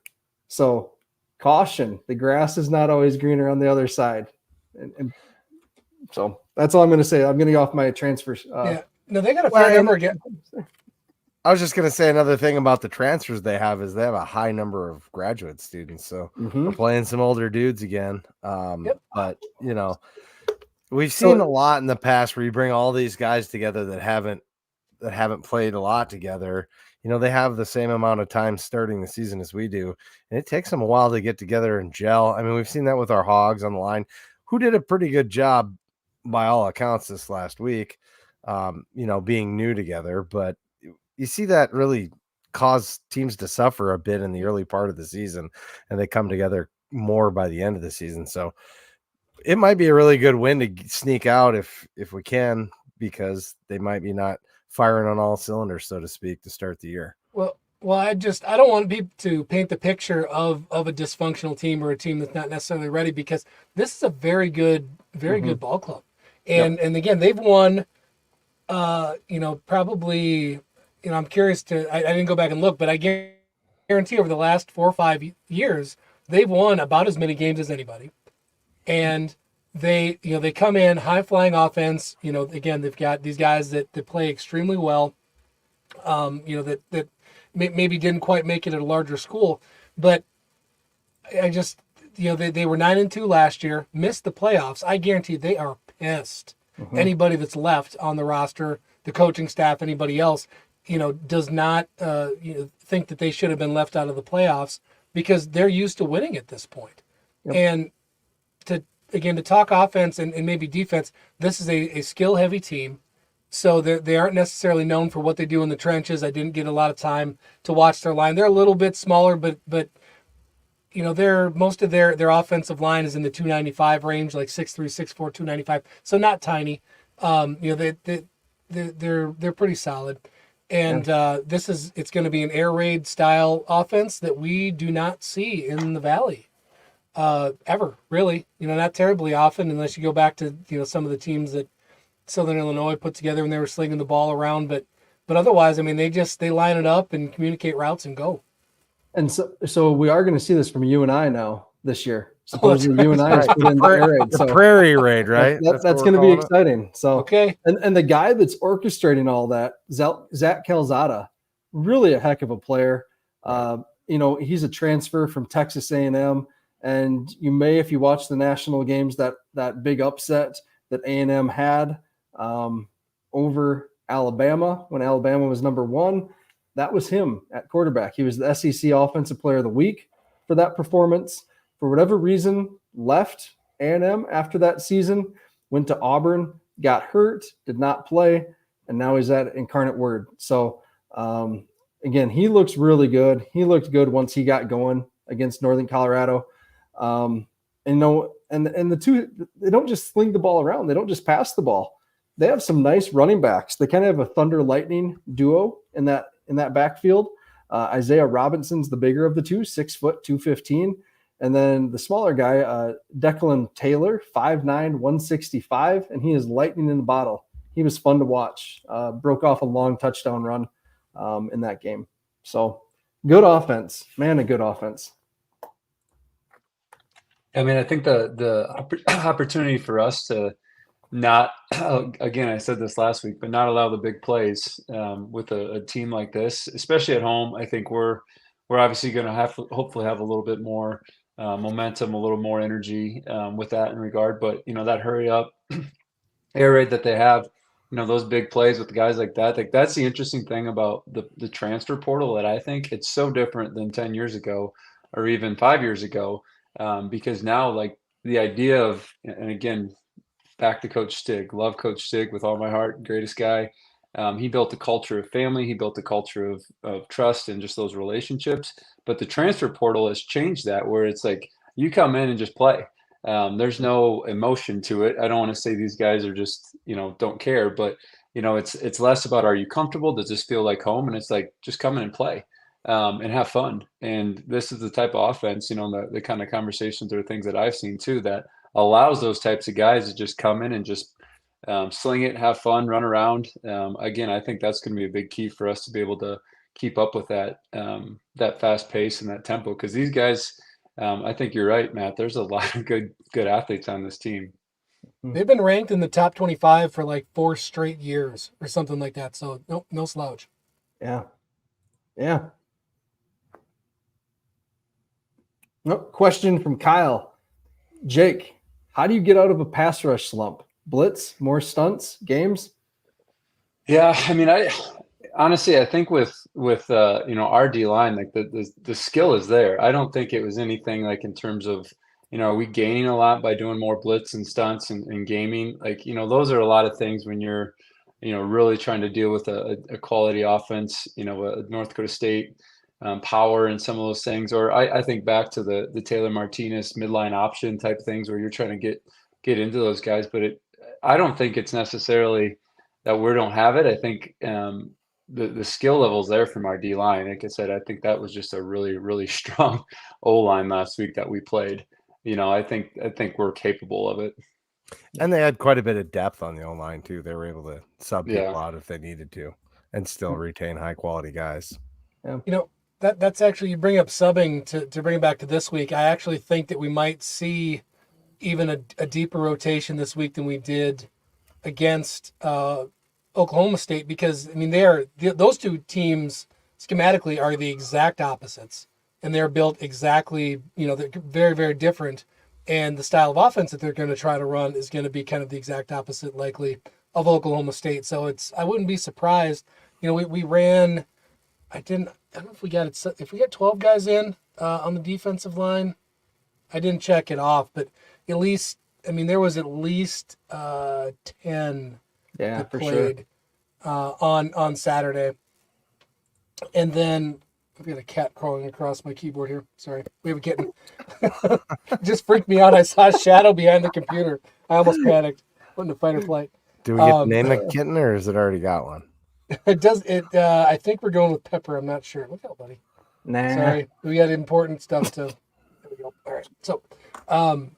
So caution, the grass is not always greener on the other side. And so that's all I'm going to say. I'm going to go off my transfers. Yeah. No, they got a fair number again. I was just going to say another thing about the transfers they have is they have a high number of graduate students. So we're playing some older dudes again. But, you know, we've seen a lot in the past where you bring all these guys together that haven't played a lot together. You know, they have the same amount of time starting the season as we do, and it takes them a while to get together and gel. I mean, we've seen that with our Hogs on the line, who did a pretty good job by all accounts this last week, you know, being new together. But you see that really cause teams to suffer a bit in the early part of the season, and they come together more by the end of the season. So it might be a really good win to sneak out if we can, because they might be not firing on all cylinders, so to speak, to start the year. Well, I don't want people to paint the picture of a dysfunctional team or a team that's not necessarily ready, because this is a very good ball club. And again, they've won, you know, probably, you know, I'm curious I didn't go back and look, but I guarantee over the last 4 or 5 years, they've won about as many games as anybody. And they come in high flying offense. You know, again, they've got these guys that play extremely well. You know, that maybe didn't quite make it at a larger school, but I just, you know, they were 9-2 last year, missed the playoffs. I guarantee they are pissed. Anybody that's left on the roster, the coaching staff, anybody else, you know, does not you know, think that they should have been left out of the playoffs, because they're used to winning at this point. And to talk offense and maybe defense, this is a skill-heavy team, so they aren't necessarily known for what they do in the trenches. I didn't get a lot of time to watch their line. They're a little bit smaller, but you know, most of their offensive line is in the 295 range, like 6'3", 6'4", 295. So not tiny. You know, they're pretty solid. And it's going to be an air raid style offense that we do not see in the Valley ever, really. You know, not terribly often, unless you go back to, you know, some of the teams that Southern Illinois put together when they were slinging the ball around. But otherwise, I mean, they line it up and communicate routes and go. And so we are going to see this from you and I now this year. Supposedly you and I put in the air raid. The prairie raid, right? That's going to be exciting. So okay. And the guy that's orchestrating all that, Zach Calzada, really a heck of a player. You know, he's a transfer from Texas A&M, and you may, if you watch the national games, that big upset that A&M had over Alabama when Alabama was number 1. That was him at quarterback. He was the SEC Offensive Player of the Week for that performance. For whatever reason, left A&M after that season, went to Auburn, got hurt, did not play, and now he's at Incarnate Word. So, again, he looks really good. He looked good once he got going against Northern Colorado. And the two, they don't just sling the ball around. They don't just pass the ball. They have some nice running backs. They kind of have a Thunder Lightning duo in that backfield. Isaiah Robinson's the bigger of the two, 6 foot, 215. And then the smaller guy, Declan Taylor, 5'9", 165, and he is lightning in the bottle. He was fun to watch. Broke off a long touchdown run in that game. So good offense, man, a good offense. I mean, I think the opportunity for us to not, again, I said this last week, but not allow the big plays with a team like this, especially at home. I think we're obviously going to hopefully have a little bit more momentum, a little more energy with that in regard. But, you know, that hurry up air raid that they have, you know, those big plays with the guys like that, like that's the interesting thing about the transfer portal, that I think it's so different than 10 years ago or even 5 years ago, because now, like, the idea of, and again, back to Coach Stig, love Coach Stig with all my heart, greatest guy. He built a culture of family. He built a culture of trust and just those relationships. But the transfer portal has changed that, where it's like you come in and just play. There's no emotion to it. I don't want to say these guys are just, you know, don't care, but, you know, it's less about, are you comfortable? Does this feel like home? And it's like, just come in and play and have fun. And this is the type of offense, you know, the kind of conversations or things that I've seen too, that allows those types of guys to just come in and just sling it, have fun, run around. Again, I think that's going to be a big key for us to be able to keep up with that fast pace and that tempo. Because these guys, I think you're right, Matt. There's a lot of good athletes on this team. They've been ranked in the top 25 for like 4 straight years or something like that. So no slouch. Yeah. Yeah. No, question from Kyle. Jake, how do you get out of a pass rush slump? Blitz, more stunts, games? Yeah, I mean, I think with our D line, like the skill is there. I don't think it was anything like in terms of, are we gaining a lot by doing more blitz and stunts and gaming? Like, those are a lot of things when you're, really trying to deal with a quality offense, a North Dakota State power and some of those things. Or I think back to the Taylor Martinez midline option type things where you're trying to get into those guys. But I don't think it's necessarily that we don't have it. I think the skill level's there from our D line. Like I said, I think that was just a really, really strong O line last week that we played. I think we're capable of it. And they had quite a bit of depth on the O-line too. They were able to sub Yeah. people out if they needed to and still retain high quality guys. Yeah. That's actually, you bring up subbing to bring it back to this week. I actually think that we might see even a deeper rotation this week than we did against Oklahoma State, because I mean those two teams schematically are the exact opposites, and they're built exactly, they're very, very different, and the style of offense that they're going to try to run is going to be kind of the exact opposite likely of Oklahoma State. So I wouldn't be surprised. We ran, I don't know if we got 12 guys in on the defensive line. I didn't check it off, but at least, I mean, there was at least 10 that played on Saturday. And then I've got a cat crawling across my keyboard here. Sorry. We have a kitten. Just freaked me out. I saw a shadow behind the computer. I almost panicked. Went into fight or flight. Do we get to name the kitten, or has it already got one? It does. I think we're going with Pepper. I'm not sure. Look out, buddy. Nah. Sorry. We got important stuff to. There we go. All right.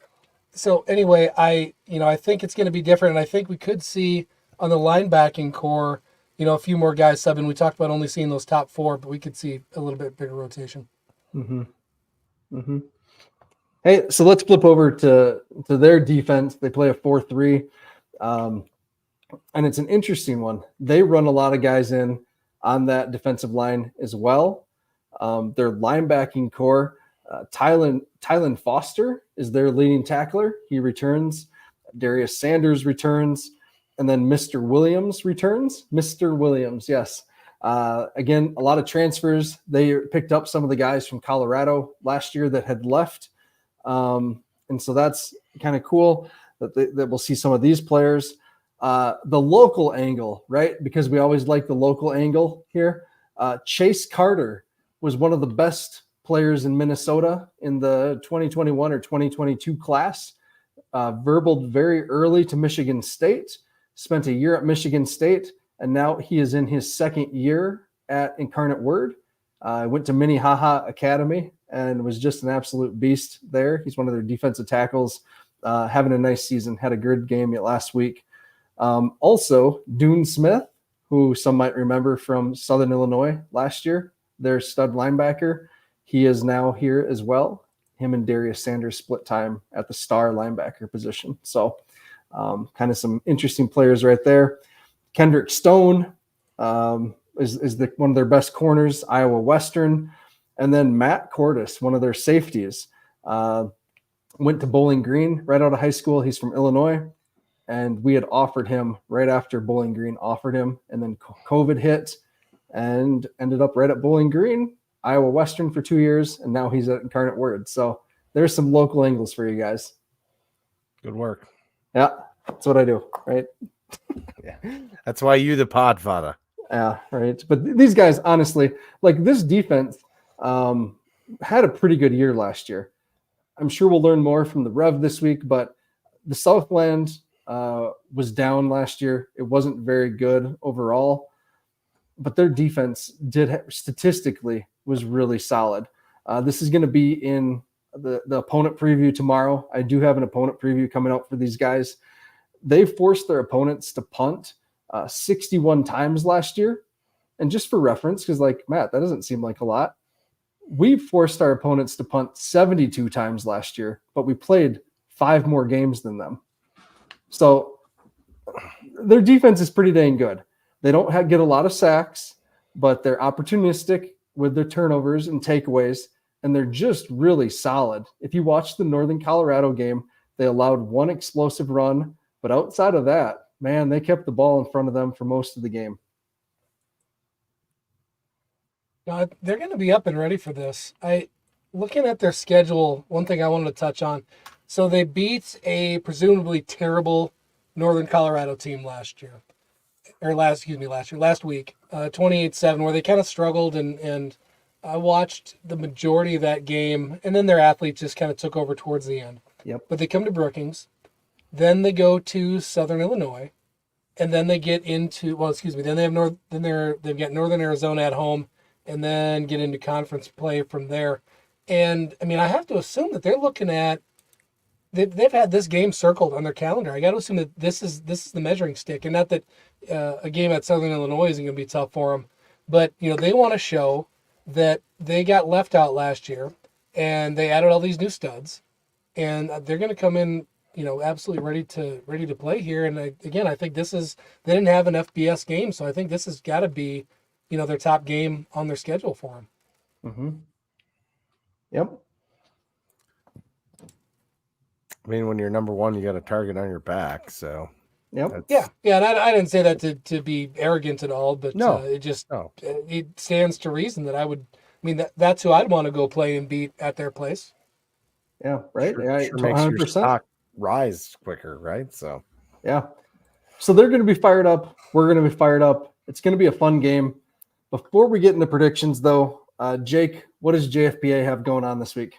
So anyway, I think it's going to be different, and I think we could see on the linebacking core, a few more guys subbing. We talked about only seeing those top 4, but we could see a little bit bigger rotation. Mm-hmm. Mm-hmm. Hey, so let's flip over to their defense. They play a 4-3, and it's an interesting one. They run a lot of guys in on that defensive line as well. Their linebacking core, Tylen Foster is their leading tackler. He returns. Darius Sanders returns. And then Mr. Williams returns. Mr. Williams, yes. Again, a lot of transfers. They picked up some of the guys from Colorado last year that had left. And so that's kind of cool that we'll see some of these players. The local angle, right? Because we always like the local angle here. Chase Carter was one of the best players in Minnesota in the 2021 or 2022 class. Verbaled very early to Michigan State. Spent a year at Michigan State, and now he is in his second year at Incarnate Word. Went to Minnehaha Academy and was just an absolute beast there. He's one of their defensive tackles, having a nice season, had a good game last week. Also, Dune Smith, who some might remember from Southern Illinois last year, their stud linebacker. He is now here as well. Him and Darius Sanders split time at the star linebacker position. So kind of some interesting players right there. Kendrick Stone is one of their best corners, Iowa Western. And then Matt Cordes, one of their safeties, went to Bowling Green right out of high school. He's from Illinois. And we had offered him right after Bowling Green offered him. And then COVID hit and ended up right at Bowling Green, Iowa Western for 2 years. And now he's at Incarnate Word. So there's some local angles for you guys. Good work. Yeah, that's what I do, right? Yeah, that's why you the podfather. Yeah, right. But these guys, honestly, like this defense had a pretty good year last year. I'm sure we'll learn more from the Rev this week, but the Southland was down last year. It wasn't very good overall, but their defense statistically was really solid. This is going to be in the opponent preview tomorrow. I do have an opponent preview coming out for these guys. they forced their opponents to punt 61 times last year. And just for reference, because like, Matt, that doesn't seem like a lot. We forced our opponents to punt 72 times last year, but we played 5 more games than them. So their defense is pretty dang good. They don't get a lot of sacks, but they're opportunistic with their turnovers and takeaways, and they're just really solid. If you watch the Northern Colorado game, they allowed 1 explosive run, but outside of that, man, they kept the ball in front of them for most of the game. They're going to be up and ready for this. Looking at their schedule, one thing I wanted to touch on. So they beat a presumably terrible Northern Colorado team last week, 28-7, where they kind of struggled, and I watched the majority of that game, and then their athletes just kind of took over towards the end. Yep. But they come to Brookings, then they go to Southern Illinois, and then they get into then they have they've got Northern Arizona at home, and then get into conference play from there. And I mean, I have to assume that they're looking at they've had this game circled on their calendar. I got to assume that this is the measuring stick, and not that a game at Southern Illinois isn't going to be tough for them, but they want to show that they got left out last year, and they added all these new studs, and they're going to come in, absolutely ready to play here. And I think they didn't have an FBS game, so I think this has got to be their top game on their schedule for them. Mm-hmm. Yep. I mean, when you're number one, you got a target on your back. So, yep. Yeah. And I didn't say that to be arrogant at all, but it stands to reason that that's who I'd want to go play and beat at their place. Yeah. Right. Sure makes your stock rise quicker. Right. So, yeah. So they're going to be fired up. We're going to be fired up. It's going to be a fun game. Before we get into predictions, though, Jake, what does JFPA have going on this week?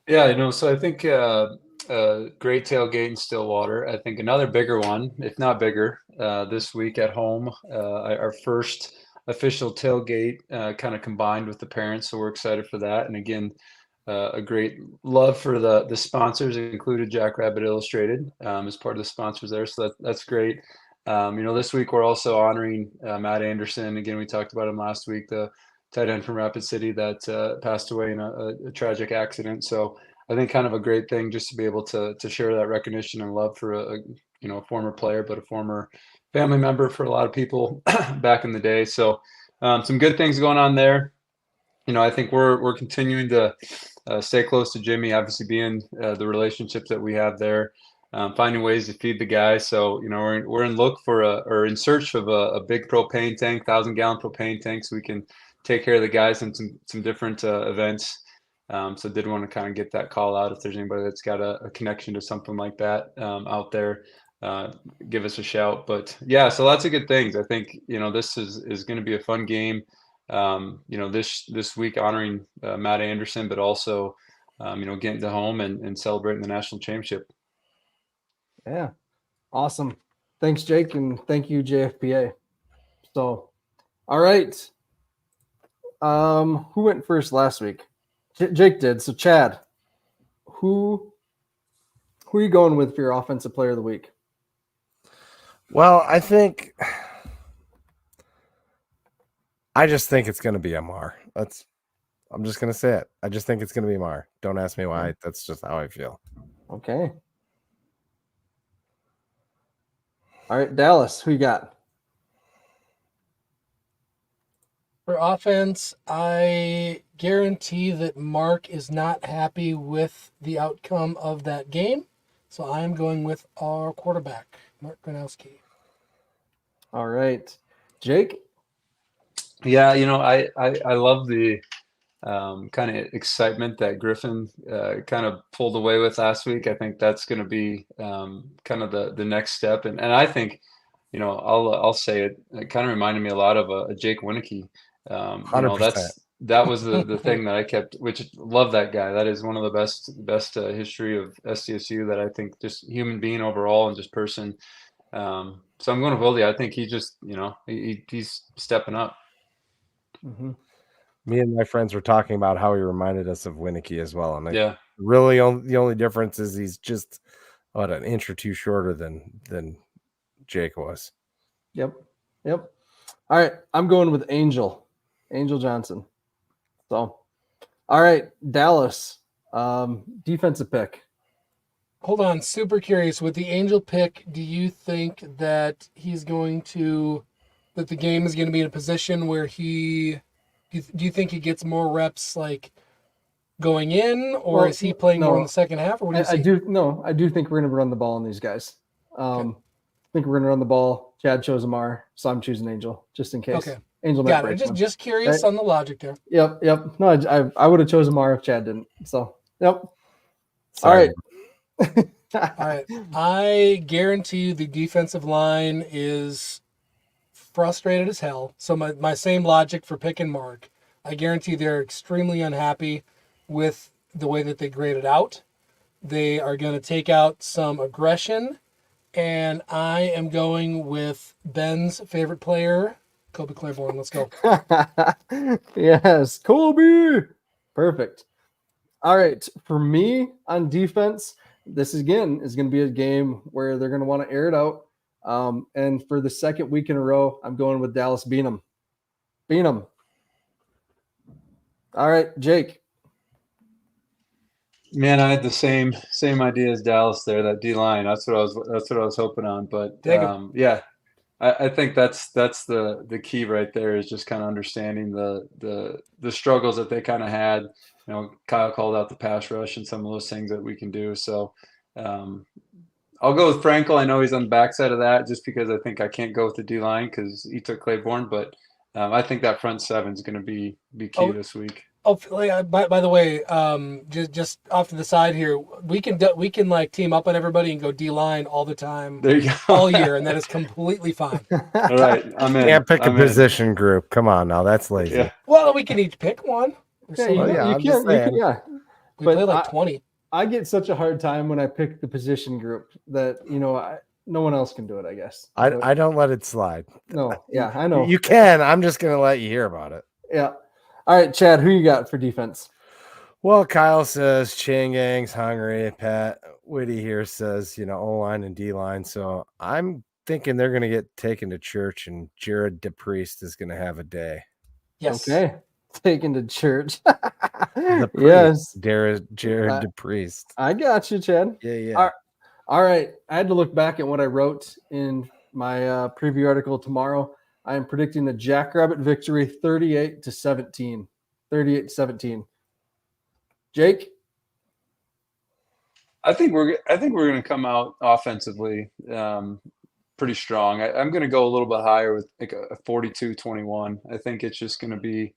Yeah, so I think great tailgate in Stillwater. I think another bigger one, if not bigger, this week at home. Our first official tailgate kind of combined with the parents, so we're excited for that. And again, a great love for the sponsors, included Jackrabbit Illustrated as part of the sponsors there. So that's great. This week we're also honoring Matt Anderson. Again, we talked about him last week, the tight end from Rapid City that passed away in a tragic accident. So I think kind of a great thing just to be able to share that recognition and love for a former player, but a former family member for a lot of people back in the day. So some good things going on there. I think we're continuing to stay close to Jimmy, obviously being the relationships that we have there. Finding ways to feed the guys. So, we're in search of a big propane tank, 1,000-gallon propane tank, so we can take care of the guys in some different events. So did want to kind of get that call out. If there's anybody that's got a connection to something like that out there, give us a shout. But yeah, so lots of good things. I think, this is going to be a fun game. This week honoring Matt Anderson, but also, getting to home and celebrating the national championship. Yeah. Awesome. Thanks, Jake, and thank you, JFPA. So, all right. Who went first last week? Jake did. So, Chad, who are you going with for your offensive player of the week? Well, I just think it's going to be Amar. I'm just going to say it. I just think it's going to be Amar. Don't ask me why. That's just how I feel. Okay. All right, Dallas, who you got? For offense, I guarantee that Mark is not happy with the outcome of that game. So I'm going with our quarterback, Mark Gronowski. All right. Jake? Yeah, I love the kind of excitement that Griffin kind of pulled away with last week. I think that's going to be kind of the next step. And I think, I'll say it kind of reminded me a lot of a Jake Winicky. 100%. That was the thing that I kept, which love that guy. That is one of the best history of SDSU that I think, just human being overall and just person. So I'm going to Wildy. I think he just, he's stepping up. Mm-hmm. Me and my friends were talking about how he reminded us of Winicky as well. And yeah, really the only difference is he's just an inch or two shorter than Jake was. Yep. All right, I'm going with Angel Johnson. So, all right, Dallas, defensive pick. Hold on, super curious. With the Angel pick, do you think that that the game is going to be in a position where do you think he gets more reps like going in, or is he playing more in the second half, or what do you see? I do think we're going to run the ball on these guys. I think we're going to run the ball. Chad chose Amar, so I'm choosing Angel just in case. Okay. Angel Got it. Just curious on the logic there. Yep. No, I would have chosen Amar if Chad didn't. So, yep. Sorry. All right. All right. I guarantee you the defensive line is frustrated as hell. So my same logic for pick and mark. I guarantee they're extremely unhappy with the way that they graded out. They are going to take out some aggression, and I am going with Ben's favorite player, Kobe Claiborne. Let's go. Yes, Kobe. Perfect. All right, for me on defense, this again is going to be a game where they're going to want to air it out. And for the second week in a row, I'm going with Dallas Beanham. All right, Jake. Man, I had the same idea as Dallas there. That D line. That's what I was hoping on. But yeah, I think that's the key right there, is just kind of understanding the struggles that they kind of had. You know, Kyle called out the pass rush and some of those things that we can do. So I'll go with Frankel. I know he's on the backside of that, just because I think I can't go with the D line because he took Claiborne. But I think that front seven is going to be key this week. Oh, by the way, just off to the side here, we can like team up on everybody and go D line all the time, there you go. all year, and that is completely fine. All right, I'm in. Can't pick a position group. Come on now, that's lazy. Yeah. Well, we can each pick one. Yeah, you can. Yeah, we play like 20. I get such a hard time when I pick the position group that no one else can do it. I guess I don't let it slide. No, yeah, I know you can. I'm just gonna let you hear about it. Yeah. All right, Chad, who you got for defense? Well, Kyle says Changang's hungry. Pat Whitty here says, O-line and D-line. So I'm thinking they're going to get taken to church, and Jared DePriest is going to have a day. Yes. Okay. Taken to church. Yes. Jared DePriest. I got you, Chad. Yeah. All right. I had to look back at what I wrote in my preview article tomorrow. I am predicting a Jackrabbit victory 38-17. 38-17. Jake? I think we're going to come out offensively pretty strong. I'm going to go a little bit higher with like a 42-21. I think it's just going to be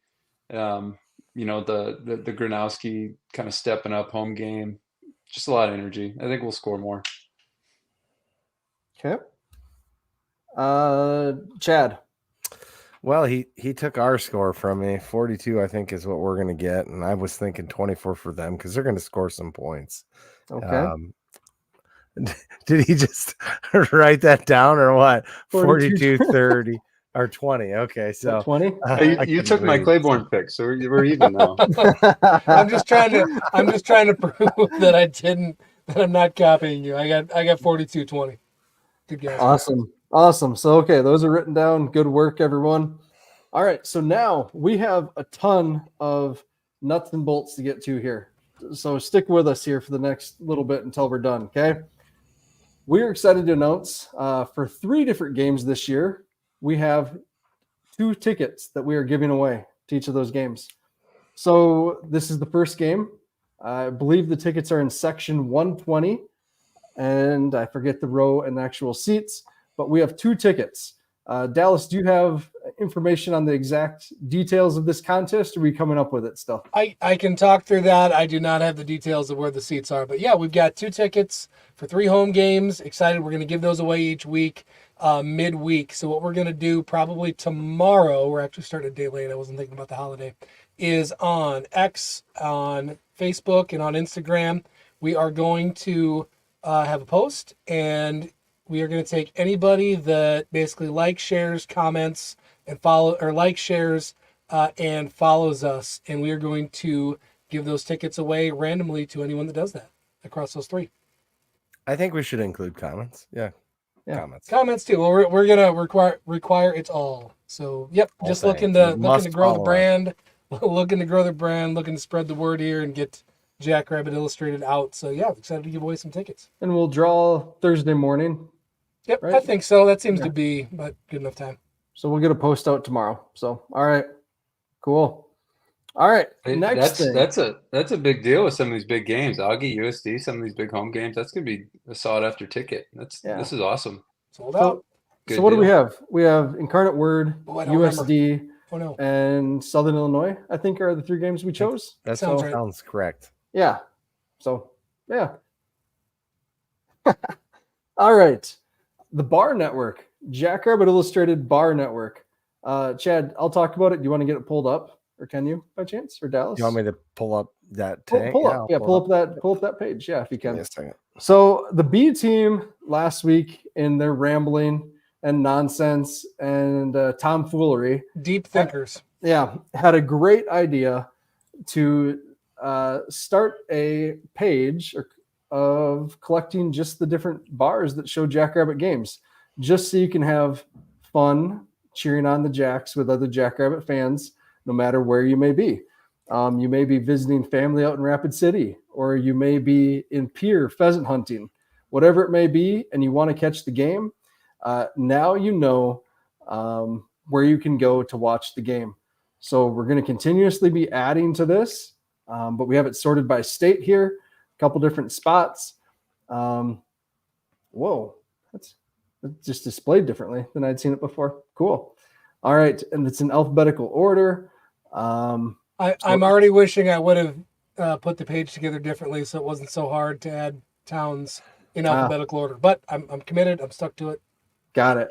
the Gronowski kind of stepping up home game. Just a lot of energy. I think we'll score more. Okay. Chad? Well, he took our score from me. 42, I think, is what we're going to get. And I was thinking 24 for them because they're going to score some points. Okay. Did he just write that down or what? 42-30 or 20. Okay, so 20. You took my Claiborne pick, so we're even now. I'm just trying to prove that I'm not copying you. I got 42-20. Good guys. Awesome. So, okay, those are written down. Good work, everyone. All right, so now we have a ton of nuts and bolts to get to here. So stick with us here for the next little bit until we're done, okay? We're excited to announce for 3 different games this year, we have 2 tickets that we are giving away to each of those games. So this is the first game. I believe the tickets are in section 120, and I forget the row and actual seats. But we have 2 tickets. Dallas, do you have information on the exact details of this contest, or are we coming up with it still? I can talk through that. I do not have the details of where the seats are. But yeah, we've got 2 tickets for 3 home games. Excited. We're going to give those away each week, midweek. So what we're going to do probably tomorrow, we're actually starting a day late, I wasn't thinking about the holiday, is on X, on Facebook, and on Instagram. We are going to have a post, and we are going to take anybody that basically likes, shares, comments, and shares, and follows us. And we are going to give those tickets away randomly to anyone that does that across those 3. I think we should include comments. Yeah. Comments. Comments too. Well, we're gonna require it all. So just looking to grow the brand, looking to grow the brand, looking to spread the word here and get Jackrabbit Illustrated out. So excited to give away some tickets. And we'll draw Thursday morning. Yep, right? I think so. That seems to be but good enough time. So we'll get a post out tomorrow. So all right, cool. All right, next thing. That's a big deal with some of these big games. Augie, USD, some of these big home games. That's gonna be a sought after ticket. This is awesome. Sold out. So what do we have? We have Incarnate Word, USD, no. and Southern Illinois. I think are the 3 games we chose. That sounds right. Sounds correct. Yeah. So yeah. All right. The Bar Network, Jackrabbit Illustrated Bar Network. Chad, I'll talk about it. Do you want to get it pulled up? Or can you, by chance, or Dallas? You want me to pull up that tag? Pull up that page. Yeah, if you can. Give me a second. So the B team last week in their rambling and nonsense and tomfoolery, deep thinkers, had a great idea to start a page of collecting just the different bars that show Jackrabbit games, just so you can have fun cheering on the Jacks with other Jackrabbit fans, no matter where you may be. You may be visiting family out in Rapid City, or you may be in Pierre pheasant hunting, whatever it may be, and you want to catch the game. Now you know where you can go to watch the game. So we're going to continuously be adding to this, but we have it sorted by state here, a couple different spots. Whoa, that's just displayed differently than I'd seen it before. Cool. All right, and it's in alphabetical order. I'm already wishing I would have put the page together differently, so it wasn't so hard to add towns in alphabetical order. But I'm committed. I'm stuck to it. Got it.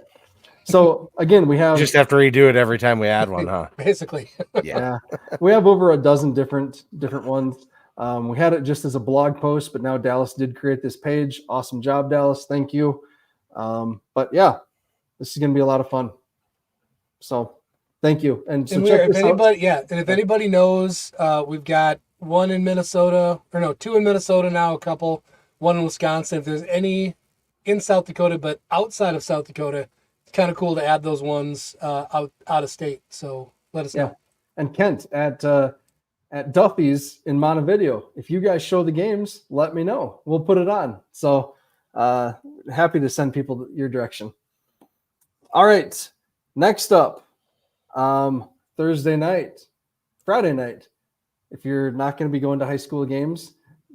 So again, we have just have to redo it every time we add one, huh? Basically. Yeah. We have over a dozen different ones. We had it just as a blog post, but now Dallas did create this page. Awesome job, Dallas. Thank you. But yeah, this is going to be a lot of fun. So thank you. And so check this out. And if anybody knows, we've got two in Minnesota now, a couple, one in Wisconsin. If there's any in South Dakota, but outside of South Dakota, it's kind of cool to add those ones out of state. So let us know. And Kent at Duffy's in Montevideo, if you guys show the games, let me know. We'll put it on. So happy to send people your direction. All right. Next up, Friday night. If you're not going to be going to high school games,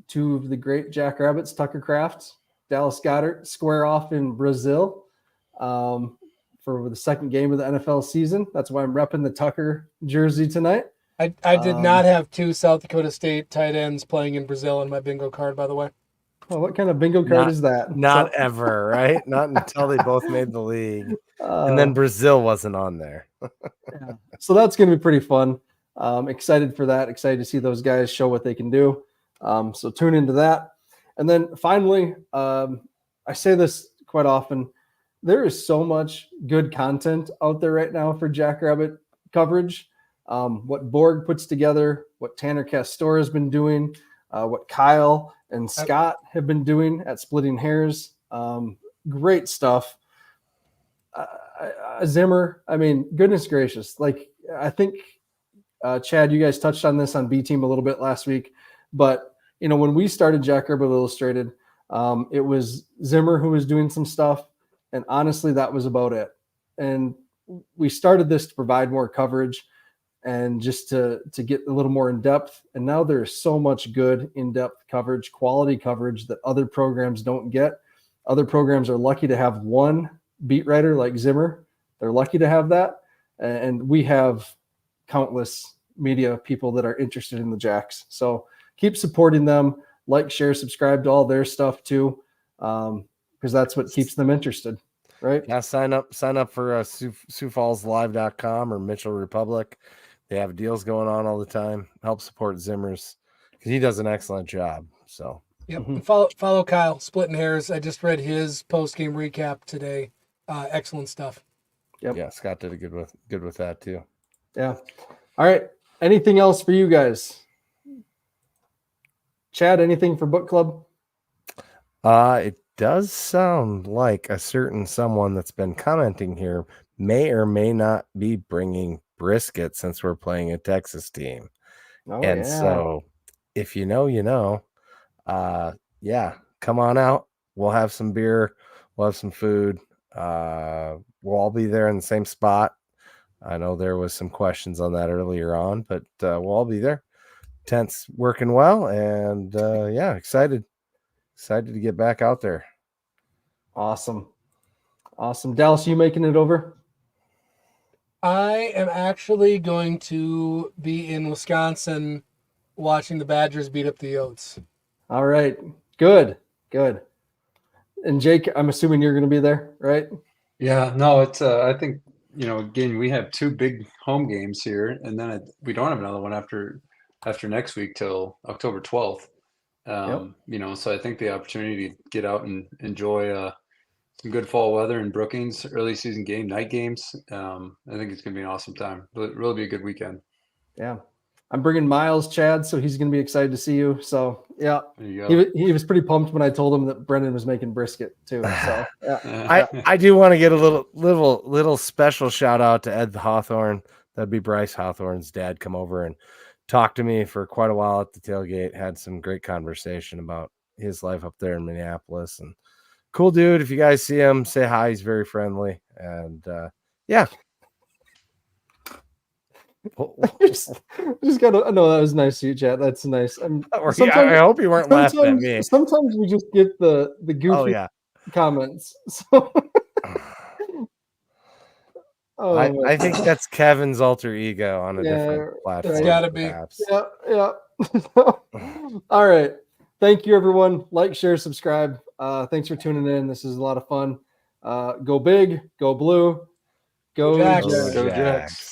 2 of the great Jackrabbits, Tucker Craft, Dallas Goddard, square off in Brazil for the second game of the NFL season. That's why I'm repping the Tucker jersey tonight. I did not have 2 South Dakota State tight ends playing in Brazil on my bingo card, by the way. Oh, what kind of bingo card is that? Not ever, right? Not until they both made the league. And then Brazil wasn't on there. So that's going to be pretty fun. Excited for that. Excited to see those guys show what they can do. So tune into that. And then finally, I say this quite often, there is so much good content out there right now for Jackrabbit coverage. What Borg puts together, what Tanner Castor has been doing, what Kyle and Scott have been doing at Splitting Hairs. Great stuff. Zimmer, I mean, goodness gracious. Like, I think, Chad, you guys touched on this on B Team a little bit last week, but, you know, when we started Jackrabbit Illustrated, it was Zimmer who was doing some stuff, and honestly, that was about it. And we started this to provide more coverage and just to get a little more in depth. And now there's so much good in-depth coverage, quality coverage that other programs don't get. Other programs are lucky to have one beat writer like Zimmer. They're lucky to have that. And we have countless media people that are interested in the Jacks. So keep supporting them, like, share, subscribe to all their stuff too, because that's what keeps them interested, right? Yeah, sign up for SiouxFallsLive.com or Mitchell Republic. They have deals going on all the time. Help support Zimmer's because he does an excellent job. So yep. And follow Kyle, Splitting Hairs. I just read his post-game recap today. Excellent stuff. Yep. Yeah, Scott did a good with that too. Yeah. All right. Anything else for you guys? Chad, anything for book club? does sound like a certain someone that's been commenting here may or may not be bringing brisket since we're playing a Texas team. Oh, And yeah. so if you know, you know. Yeah, come on out. We'll have some beer. We'll have some food. We'll all be there in the same spot. I know there was some questions on that earlier on, but we'll all be there. Tent's working well, and yeah, excited to get back out there. Awesome. Dallas, you making it over? I am actually going to be in Wisconsin watching the Badgers beat up the Yotes. All right. Good. And Jake, I'm assuming you're going to be there, right? Yeah, no, it's I think, again, we have 2 big home games here, and then we don't have another one after next week till October 12th. So I think the opportunity to get out and enjoy some good fall weather in Brookings, early season game, night games. I think it's going to be an awesome time. Really be a good weekend. Yeah. I'm bringing Miles, Chad, so he's going to be excited to see you. So, yeah. There you go. He was pretty pumped when I told him that Brendan was making brisket too. So, yeah. I do want to get a little special shout out to Ed Hawthorne. That'd be Bryce Hawthorne's dad. Come over and talk to me for quite a while at the tailgate. Had some great conversation about his life up there in Minneapolis. And cool dude. If you guys see him, say hi. He's very friendly. And yeah. just gotta. No, that was nice of you, Chad. That's nice. I hope you weren't laughing at me. Sometimes we just get the goofy comments. So, I think that's Kevin's alter ego on a different platform. It's gotta be. Yeah. All right. Thank you, everyone. Like, share, subscribe. Thanks for tuning in. This is a lot of fun. Go big, go blue, go Jacks. Go Jacks.